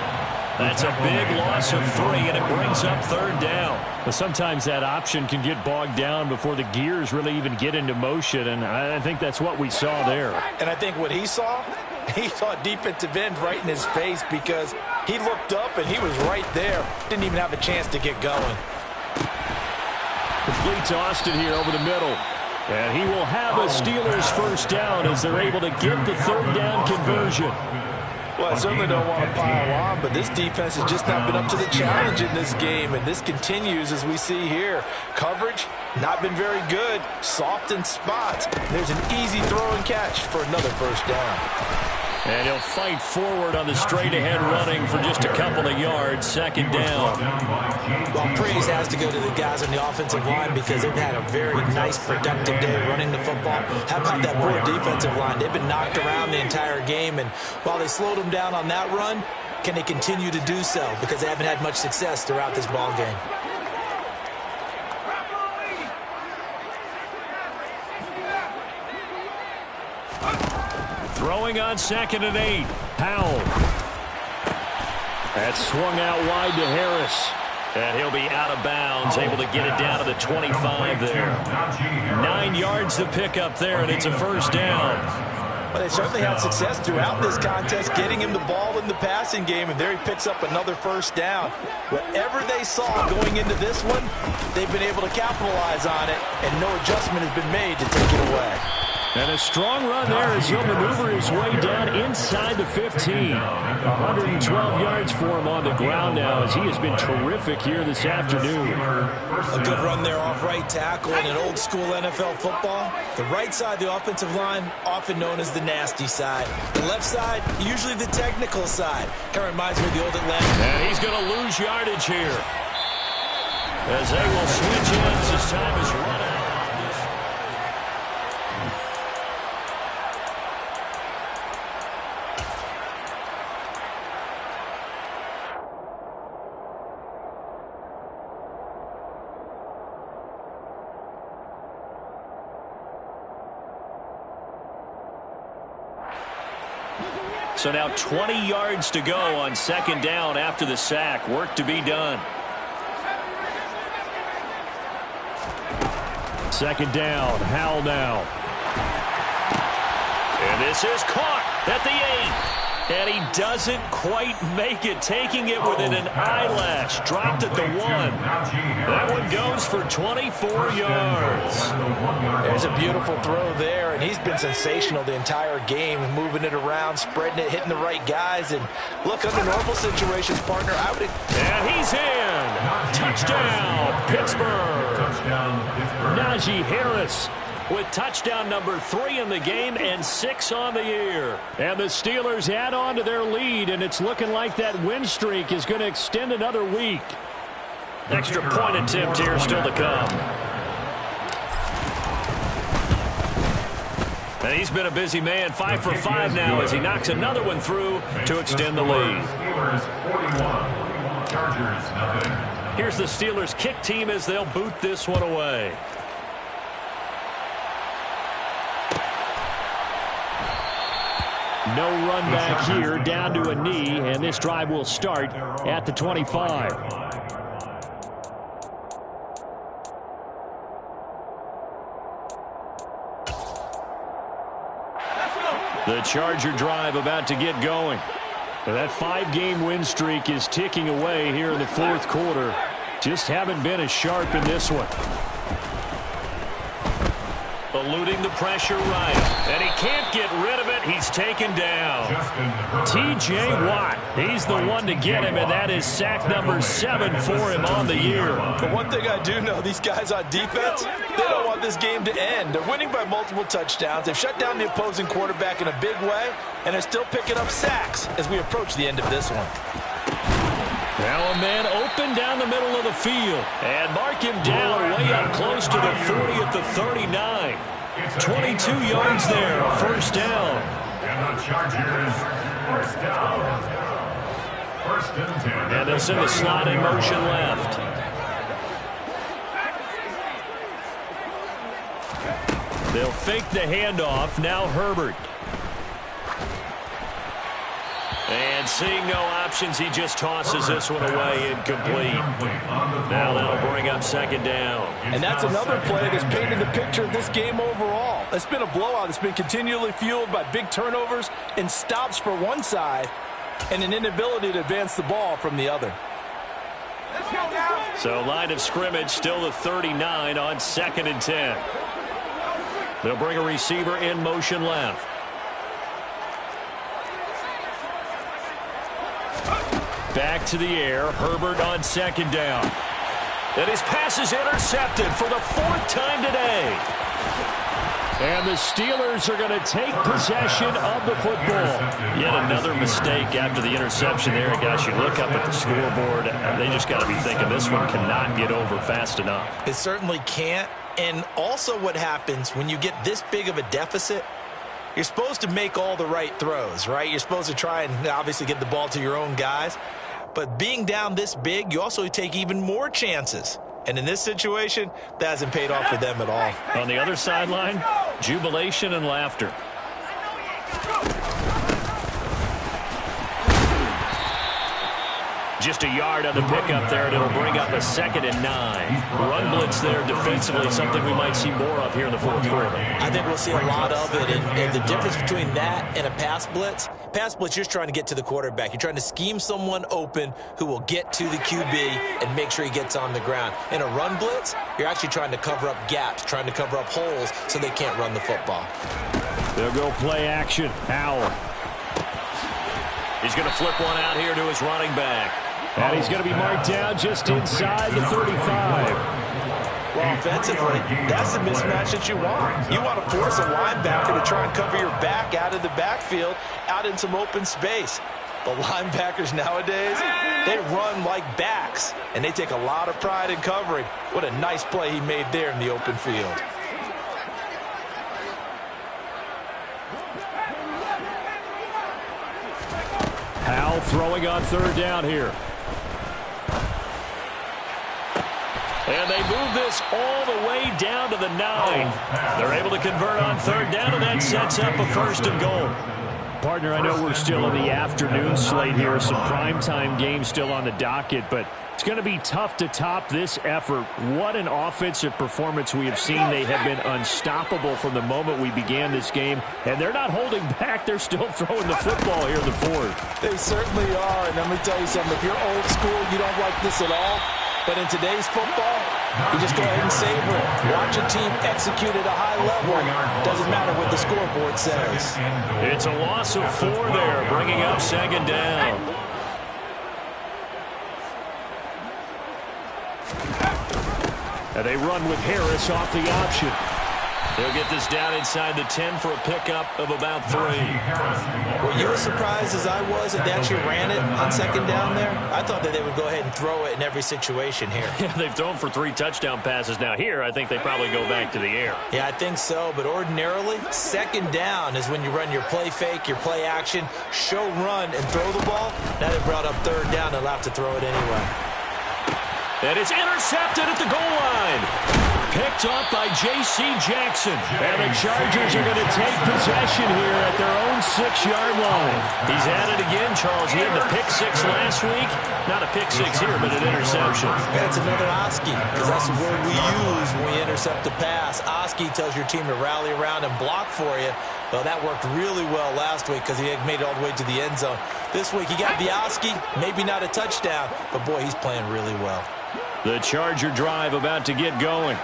That's a big loss of 3, and it brings up 3rd down. But sometimes that option can get bogged down before the gears really even get into motion, and I think that's what we saw there. And I think what he saw defensive end right in his face, because he looked up and he was right there. Didn't even have a chance to get going. Complete to Austin here over the middle. And he will have a Steelers first down as they're able to get the 3rd down conversion. Well, I certainly don't want to pile on, but this defense has just not been up to the challenge in this game, and this continues as we see here. Coverage, not been very good. Soft in spots. There's an easy throw and catch for another first down. And he'll fight forward on the straight-ahead running for just a couple of yards. 2nd down. Well, praise has to go to the guys on the offensive line because they've had a very nice, productive day running the football. How about that poor defensive line? They've been knocked around the entire game, and while they slowed them down on that run, can they continue to do so? Because they haven't had much success throughout this ball game. Throwing on 2nd and 8. Powell. That's swung out wide to Harris. And he'll be out of bounds, able to get it down to the 25 there. 9 yards to pick up there, and it's a first down. Well, they certainly had success throughout this contest, getting him the ball in the passing game, and there he picks up another first down. Whatever they saw going into this one, they've been able to capitalize on it, and no adjustment has been made to take it away. And a strong run there as he'll maneuver his way down inside the 15. 112 yards for him on the ground now as he has been terrific here this afternoon. A good run there off right tackle in an old school NFL football. The right side of the offensive line, often known as the nasty side. The left side, usually the technical side. Kind of reminds me of the old Atlanta. And he's going to lose yardage here as they will switch ends as time is run out. So now 20 yards to go on 2nd down after the sack. Work to be done. Second down, Howell now. And this is caught at the 8. And he doesn't quite make it, taking it within an eyelash. Dropped at the 1. That one goes for 24 yards. There's a beautiful throw there, and he's been sensational the entire game, moving it around, spreading it, hitting the right guys. And look, under normal situations, partner, I would... And he's in. Touchdown, Pittsburgh. Najee Harris with touchdown number 3 in the game and 6 on the year. And the Steelers add on to their lead, and it's looking like that win streak is going to extend another week. Extra point attempt here still to come. And he's been a busy man, 5 for 5 now as he knocks another one through to extend the lead. Here's the Steelers kick team as they'll boot this one away. No run back here, down to a knee, and this drive will start at the 25. The Charger drive about to get going. That 5-game win streak is ticking away here in the fourth quarter. Just haven't been as sharp in this one. Eluding the pressure right. And he can't get rid of it. He's taken down. T.J. Watt. He's the one to get him, and that is sack number 7 for him on the year. But one thing I do know, these guys on defense, they don't want this game to end. They're winning by multiple touchdowns. They've shut down the opposing quarterback in a big way, and they're still picking up sacks as we approach the end of this one. Now a man open down the middle of the field. And mark him down way up close to the 40 at the 39. 22 yards there, first down. And the Chargers, first down. First and 10. And they'll send the slot in motion left. They'll fake the handoff. Now Herbert. And seeing no options, he just tosses this one away incomplete. Now that'll bring up second down. And that's another play that's painted the picture of this game overall. It's been a blowout. It's been continually fueled by big turnovers and stops for one side and an inability to advance the ball from the other. So line of scrimmage still the 39 on second and 10. They'll bring a receiver in motion left. Back to the air. Herbert on second down. And his pass is intercepted for the 4th time today. And the Steelers are going to take possession of the football. Yet another mistake after the interception there. Guys, you look up at the scoreboard, they just got to be thinking this one cannot get over fast enough. It certainly can't. And also what happens when you get this big of a deficit, you're supposed to make all the right throws, right? You're supposed to try and obviously get the ball to your own guys. But being down this big, you also take even more chances. And in this situation, that hasn't paid off for them at all. On the other sideline, jubilation and laughter. Just a yard on the pickup there, and it'll bring up a 2nd and 9. Run blitz there defensively, something we might see more of here in the fourth quarter. I think we'll see a lot of it, and the difference between that and a pass blitz, you're just trying to get to the quarterback. You're trying to scheme someone open who will get to the QB and make sure he gets on the ground. In a run blitz, you're actually trying to cover up gaps, trying to cover up holes so they can't run the football. They'll go play action. Howell. He's going to flip one out here to his running back. And he's going to be marked down just inside the 35. Well, offensively, that's the mismatch that you want. You want to force a linebacker to try and cover your back out of the backfield, out in some open space. The linebackers nowadays, they run like backs, and they take a lot of pride in covering. What a nice play he made there in the open field. Howell throwing on third down here. And they move this all the way down to the 9. They're able to convert on third down, and that sets up a 1st and goal. Partner, I know we're still in the afternoon slate here. Some primetime games still on the docket, but It's going to be tough to top this effort. What an offensive performance we have seen. They have been unstoppable from the moment we began this game, and they're not holding back. They're still throwing the football here in the fourth. They certainly are, and let me tell you something. If you're old school, you don't like this at all. But in today's football, you just go ahead and savor it. Watch a team execute at a high level. Doesn't matter what the scoreboard says. It's a loss of 4 there, bringing up second down. And they run with Harris off the option. They'll get this down inside the 10 for a pickup of about 3. Were you as surprised as I was that they actually ran it on second down there? I thought that they would go ahead and throw it in every situation here. Yeah, they've thrown for 3 touchdown passes. Now here, I think they probably go back to the air. Yeah, I think so. But ordinarily, second down is when you run your play fake, your play action, show run, and throw the ball. Now they brought up third down. They'll have to throw it anyway. And it's intercepted at the goal line. Picked up by J.C. Jackson. And the Chargers are going to take possession here at their own 6-yard line. He's at it again, Charles. He had the pick 6 last week. Not a pick 6 here, but an interception. That's another Oski, because that's the word we use when we intercept a pass. Oski tells your team to rally around and block for you. Well, that worked really well last week because he had made it all the way to the end zone. This week he got the Oski, maybe not a touchdown, but boy, he's playing really well. The Charger drive about to get going.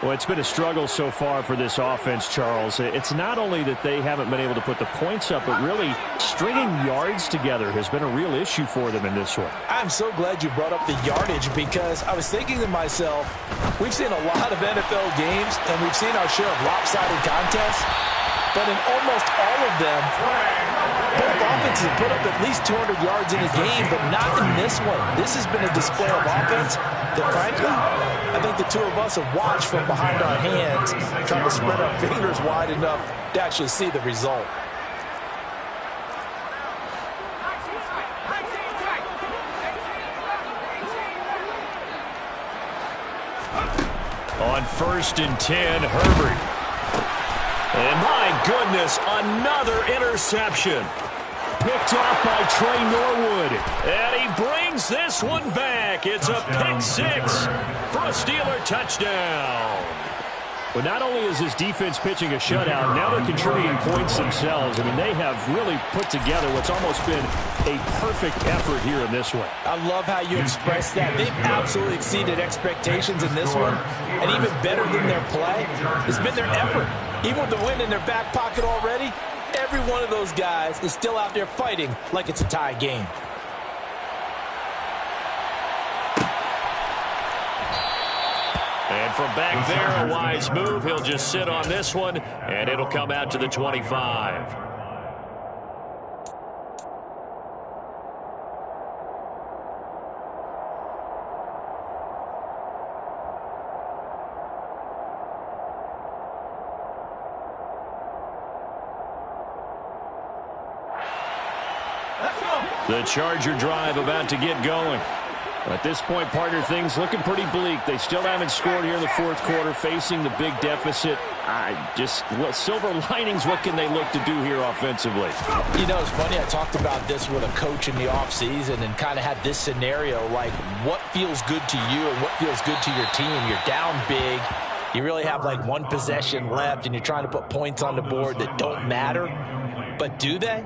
Well, it's been a struggle so far for this offense, Charles. It's not only that they haven't been able to put the points up, but really stringing yards together has been a real issue for them in this one. I'm so glad you brought up the yardage because I was thinking to myself, we've seen a lot of NFL games and we've seen our share of lopsided contests, but in almost all of them, both offenses put up at least 200 yards in a game, but not in this one. This has been a display of offense that, frankly, I think the two of us have watched from behind our hands, trying to spread our fingers wide enough to actually see the result. On 1st and 10, Herbert. And my goodness, another interception. Picked off by Trey Norwood. And he brings this one back. It's a pick 6 for a Steeler touchdown. But not only is this defense pitching a shutout, now they're contributing points themselves. I mean, they have really put together what's almost been a perfect effort here in this one. I love how you express that. They've absolutely exceeded expectations in this one. And even better than their play has been their effort. Even with the win in their back pocket already, every one of those guys is still out there fighting like it's a tie game. And from back there, a wise move. He'll just sit on this one, and it'll come out to the 25. The Charger drive about to get going. At this point, partner, things looking pretty bleak. They still haven't scored here in the fourth quarter, facing the big deficit. Silver linings, what can they look to do here offensively? You know, it's funny. I talked about this with a coach in the offseason and kind of had this scenario, like what feels good to you and what feels good to your team. You're down big. You really have like one possession left, and you're trying to put points on the board that don't matter. But do they?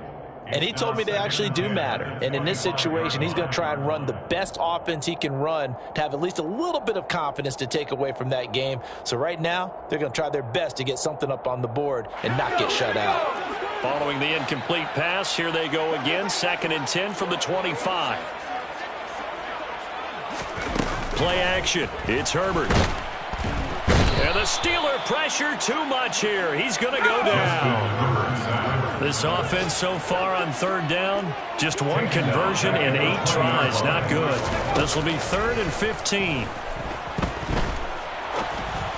And he told me they actually do matter. And in this situation, he's going to try and run the best offense he can run to have at least a little bit of confidence to take away from that game. So right now, they're going to try their best to get something up on the board and not get shut out. Following the incomplete pass, here they go again. 2nd and 10 from the 25. Play action. It's Herbert. And the Steeler pressure too much here. He's going to go down. This offense so far on 3rd down, just 1 conversion and 8 tries. Not good. This will be 3rd and 15.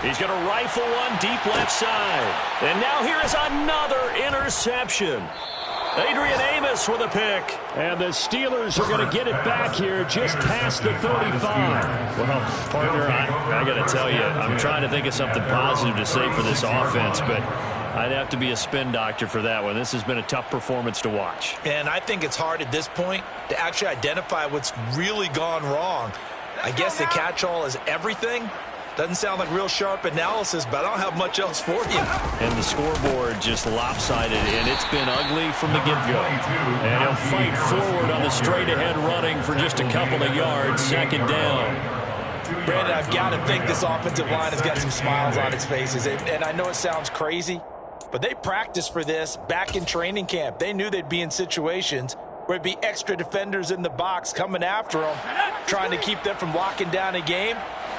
He's going to rifle one deep left side. And now here is another interception. Adrian Amos with a pick. And the Steelers are going to get it back here just past the 35. Well, partner, I got to tell you, I'm trying to think of something positive to say for this offense, but I'd have to be a spin doctor for that one. This has been a tough performance to watch. And I think it's hard at this point to actually identify what's really gone wrong. I guess the catch-all is everything. Doesn't sound like real sharp analysis, but I don't have much else for you. And the scoreboard just lopsided, and it's been ugly from the get-go. And he'll fight forward on the straight-ahead running for just a couple of yards, second down. Brandon, I've got to think this offensive line has got some smiles on its faces. And I know it sounds crazy, but they practiced for this back in training camp. They knew they'd be in situations where it'd be extra defenders in the box coming after them, trying to keep them from locking down a game.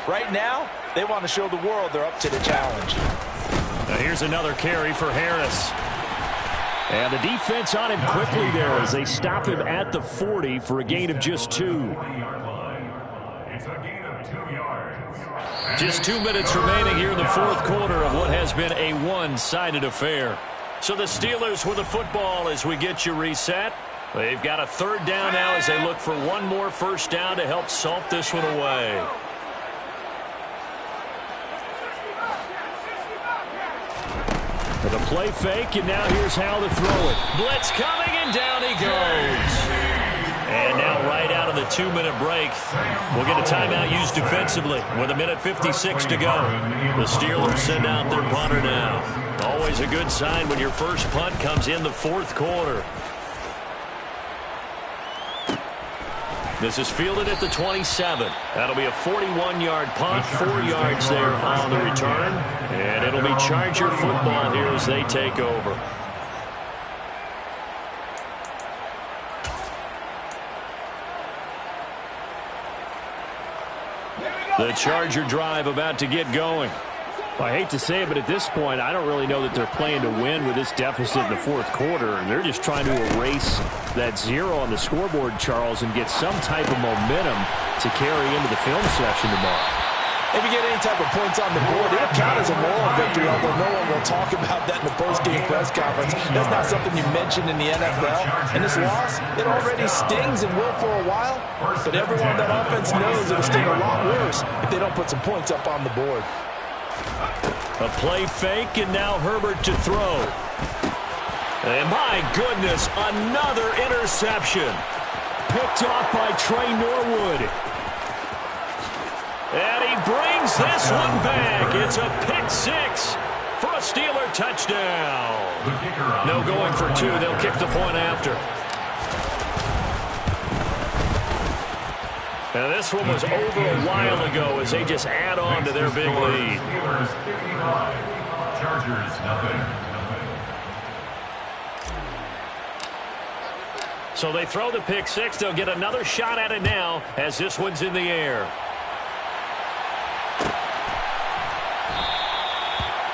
Right now, they want to show the world they're up to the challenge. Now here's another carry for Harris. And the defense on him quickly there as they stop him at the 40 for a gain of just 2. It's a gain of 2 yards. Just 2 minutes remaining here in the fourth quarter of what has been a one-sided affair. So the Steelers with the football as we get you reset. They've got a third down now as they look for one more first down to help salt this one away. The play fake, and now here's how to throw it. Blitz coming, and down he goes. And now right out of the 2-minute break, we'll get a timeout used defensively with 1:56 to go. The Steelers send out their punter now. Always a good sign when your first punt comes in the fourth quarter. This is fielded at the 27. That'll be a 41-yard punt, 4 yards there on the return. And it'll be Charger football here as they take over. The Charger drive about to get going. Well, I hate to say it, but at this point, I don't really know that they're playing to win with this deficit in the fourth quarter. They're just trying to erase that 0 on the scoreboard, Charles, and get some type of momentum to carry into the film section tomorrow. If you get any type of points on the board, it'll count as a moral victory, although no one will talk about that in the post-game press conference. That's not something you mentioned in the NFL. And this loss, it already stings and will for a while, but everyone on that offense knows it'll sting a lot worse if they don't put some points up on the board. A play fake, and now Herbert to throw. And my goodness, another interception. Picked off by Trey Norwood. And he brings this one back. It's a pick 6 for a Steeler touchdown. No going for 2. They'll kick the point after. Now this one was over a while ago as they just add on to their big lead. Steelers 55, Chargers nothing. So they throw the pick 6. They'll get another shot at it now as this one's in the air.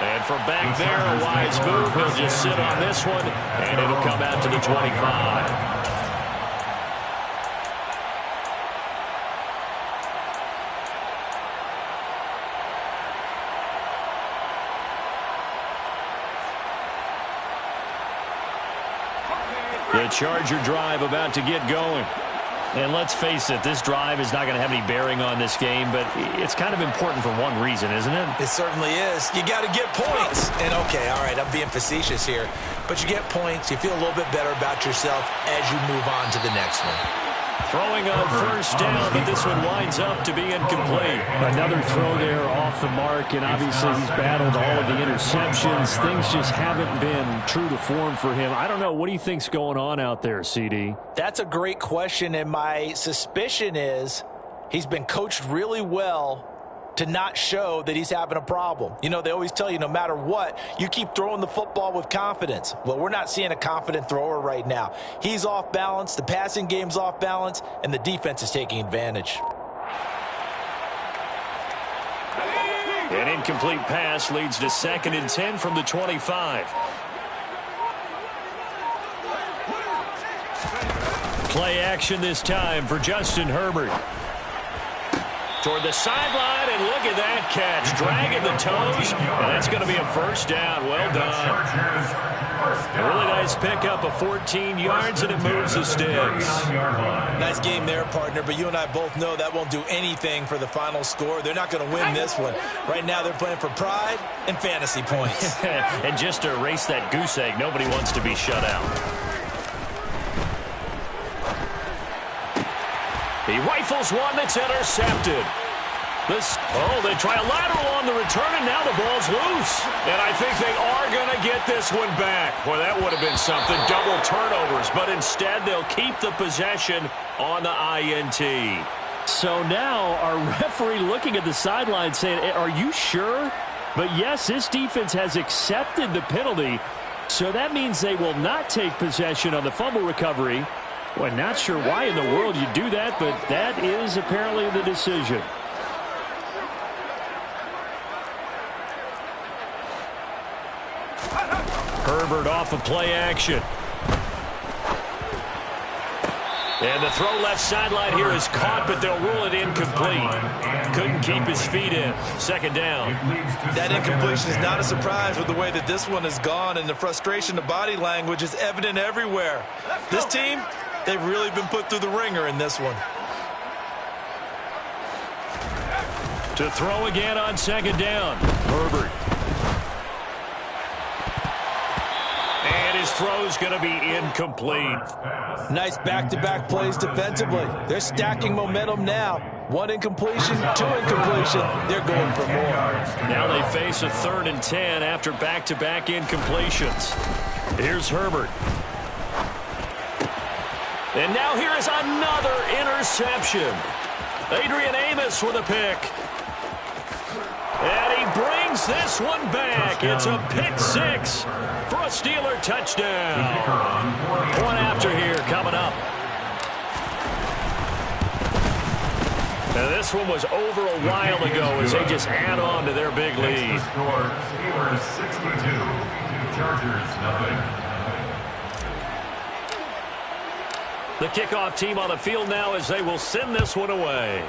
And from back there, a wise move. He'll just sit on this one, and it'll come out to the 25. The Charger drive about to get going. And let's face it, this drive is not going to have any bearing on this game, but it's kind of important for one reason, isn't it? It certainly is. You got to get points. And, okay, all right, I'm being facetious here. But you get points, you feel a little bit better about yourself as you move on to the next one. Throwing on first down, but this one winds up to be incomplete. Another throw there off the mark, and obviously he's battled all of the interceptions. Things just haven't been true to form for him. I don't know. What do you think's going on out there, CD? That's a great question, and my suspicion is he's been coached really well to not show that he's having a problem. You know, they always tell you no matter what, you keep throwing the football with confidence. Well, we're not seeing a confident thrower right now. He's off balance, the passing game's off balance, and the defense is taking advantage. An incomplete pass leads to 2nd and 10 from the 25. Play action this time for Justin Herbert. Toward the sideline, and look at that catch. Dragging the toes, and that's going to be a first down. Well done. A really nice pickup of 14 yards, and it moves the sticks. Nice game there, partner, but you and I both know that won't do anything for the final score. They're not going to win this one. Right now, they're playing for pride and fantasy points. And just to erase that goose egg, nobody wants to be shut out. He rifles one that's intercepted. They try a lateral on the return, and now the ball's loose. And I think they are going to get this one back. Boy, that would have been something. Double turnovers, but instead they'll keep the possession on the INT. So now our referee looking at the sideline saying, are you sure? But yes, this defense has accepted the penalty, so that means they will not take possession on the fumble recovery. Well, not sure why in the world you do that, but that is apparently the decision. Herbert off of play action. And the throw left sideline here is caught, but they'll rule it incomplete. Couldn't keep his feet in. Second down. That incompletion is not a surprise with the way that this one has gone, and the frustration of body language is evident everywhere. This team, they've really been put through the ringer in this one. To throw again on second down. Herbert. And his throw's going to be incomplete. Nice back-to-back plays defensively. They're stacking momentum now. One incompletion, two incompletion. They're going for more. Now they face a 3rd and 10 after back-to-back incompletions. Here's Herbert. And now here is another interception. Adrian Amos with a pick. And he brings this one back. It's a pick 6 for a Steeler touchdown. One after here coming up. Now this one was over a while ago as they just add on to their big lead. Steelers 62, Chargers nothing. The kickoff team on the field now as they will send this one away.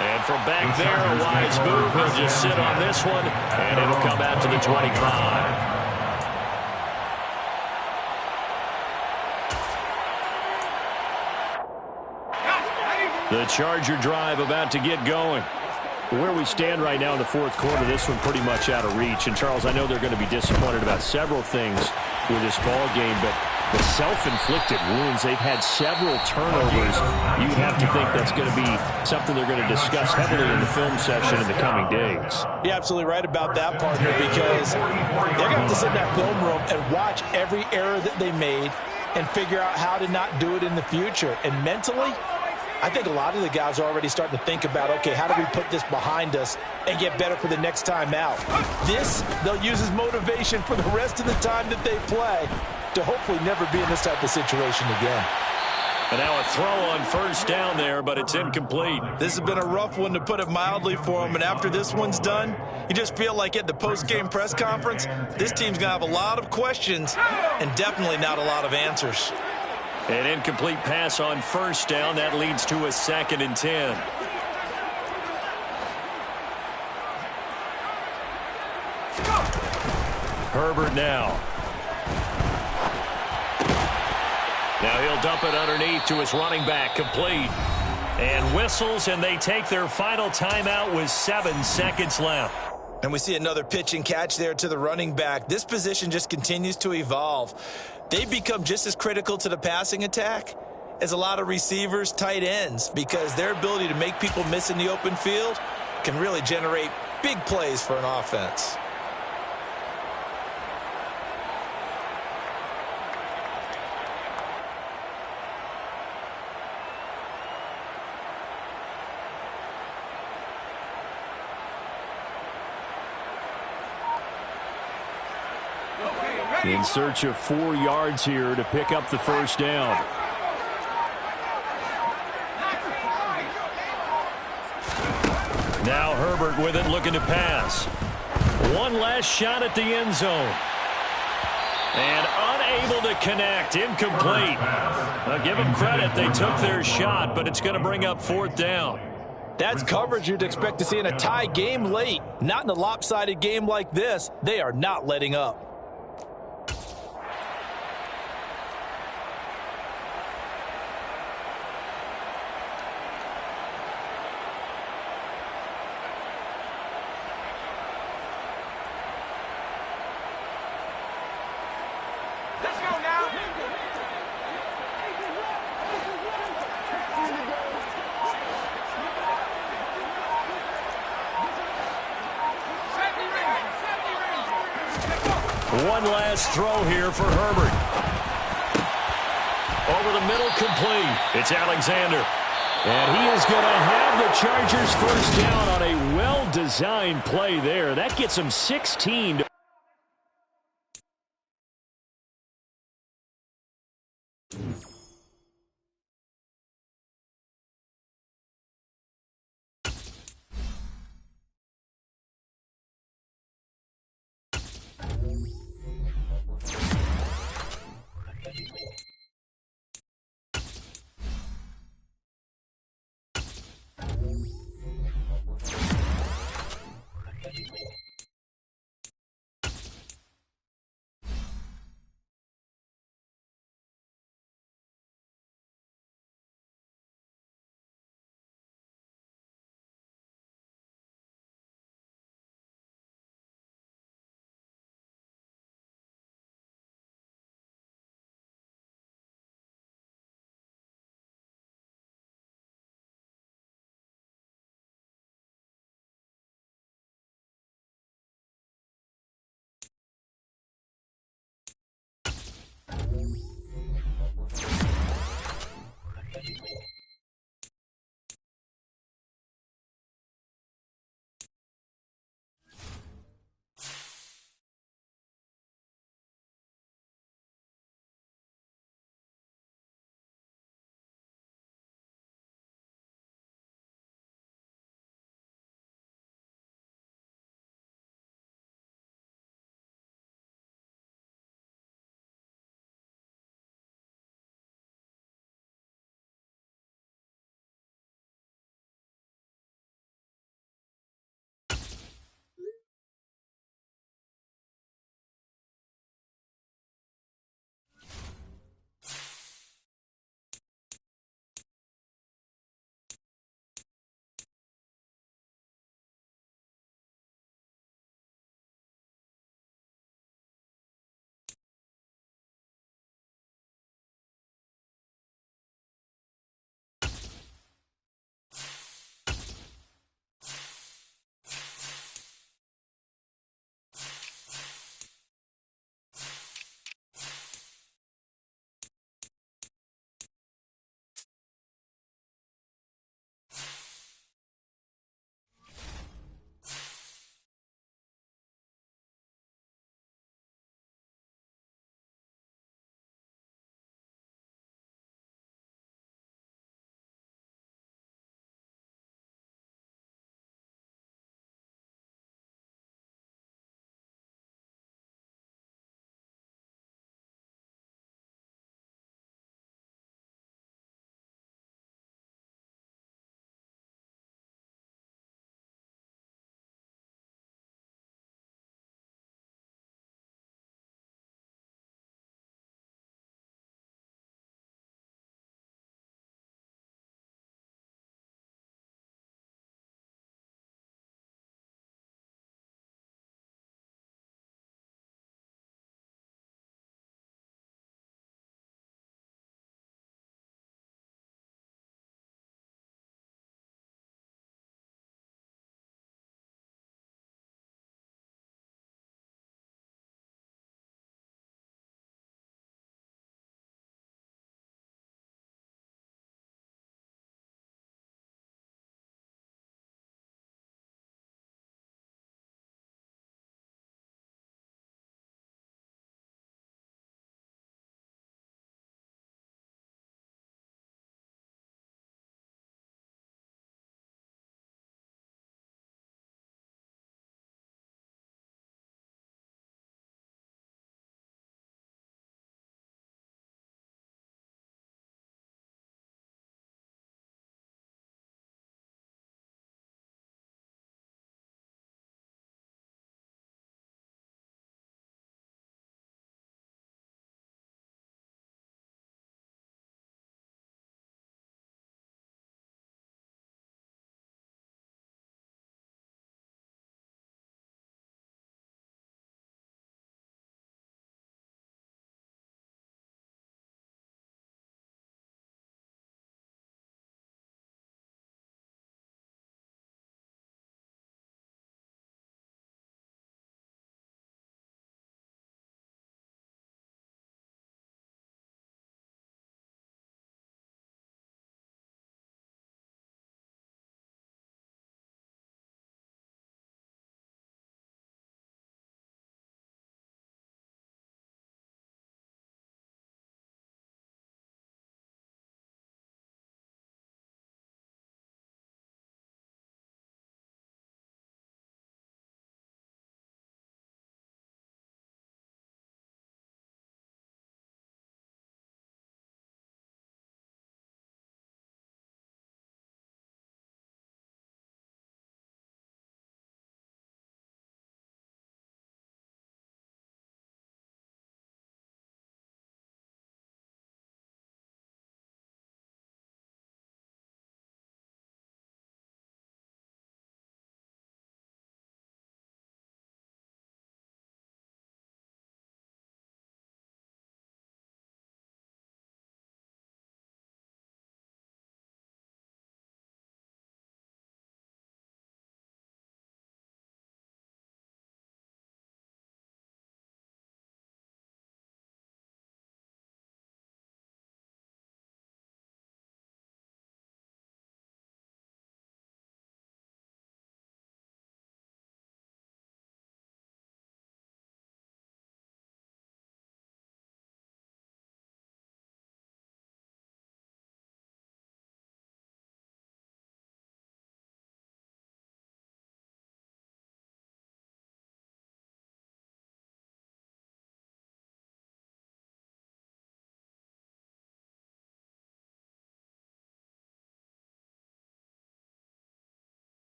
And from back there, a wise move. He'll just sit on this one, and it'll come out to the 25. The Charger drive about to get going. Where we stand right now in the 4th quarter, this one pretty much out of reach. And, Charles, I know they're going to be disappointed about several things with this ball game, but the self-inflicted wounds, they've had several turnovers. You'd have to think that's going to be something they're going to discuss heavily in the film session in the coming days. You're absolutely right about that, partner, because they're going to have to sit in that film room and watch every error that they made and figure out how to not do it in the future. And mentally, I think a lot of the guys are already starting to think about, okay, how do we put this behind us and get better for the next time out? This, they'll use as motivation for the rest of the time that they play to hopefully never be in this type of situation again. And now a throw on first down there, but it's incomplete. This has been a rough one, to put it mildly, for him. And after this one's done, you just feel like at the post-game press conference, this team's going to have a lot of questions and definitely not a lot of answers. An incomplete pass on first down. That leads to a 2nd and 10. Herbert now. Now he'll dump it underneath to his running back, complete. And whistles, and they take their final timeout with 7 seconds left. And we see another pitch and catch there to the running back. This position just continues to evolve. They've become just as critical to the passing attack as a lot of receivers, tight ends, because their ability to make people miss in the open field can really generate big plays for an offense. In search of 4 yards here to pick up the first down. Now Herbert with it, looking to pass. One last shot at the end zone. And unable to connect, incomplete. Now give them credit, they took their shot, but it's going to bring up 4th down. That's coverage you'd expect to see in a tie game late. Not in a lopsided game like this. They are not letting up. One last throw here for Herbert. Over the middle, complete. It's Alexander. And he is going to have the Chargers first down on a well-designed play there. That gets him 16.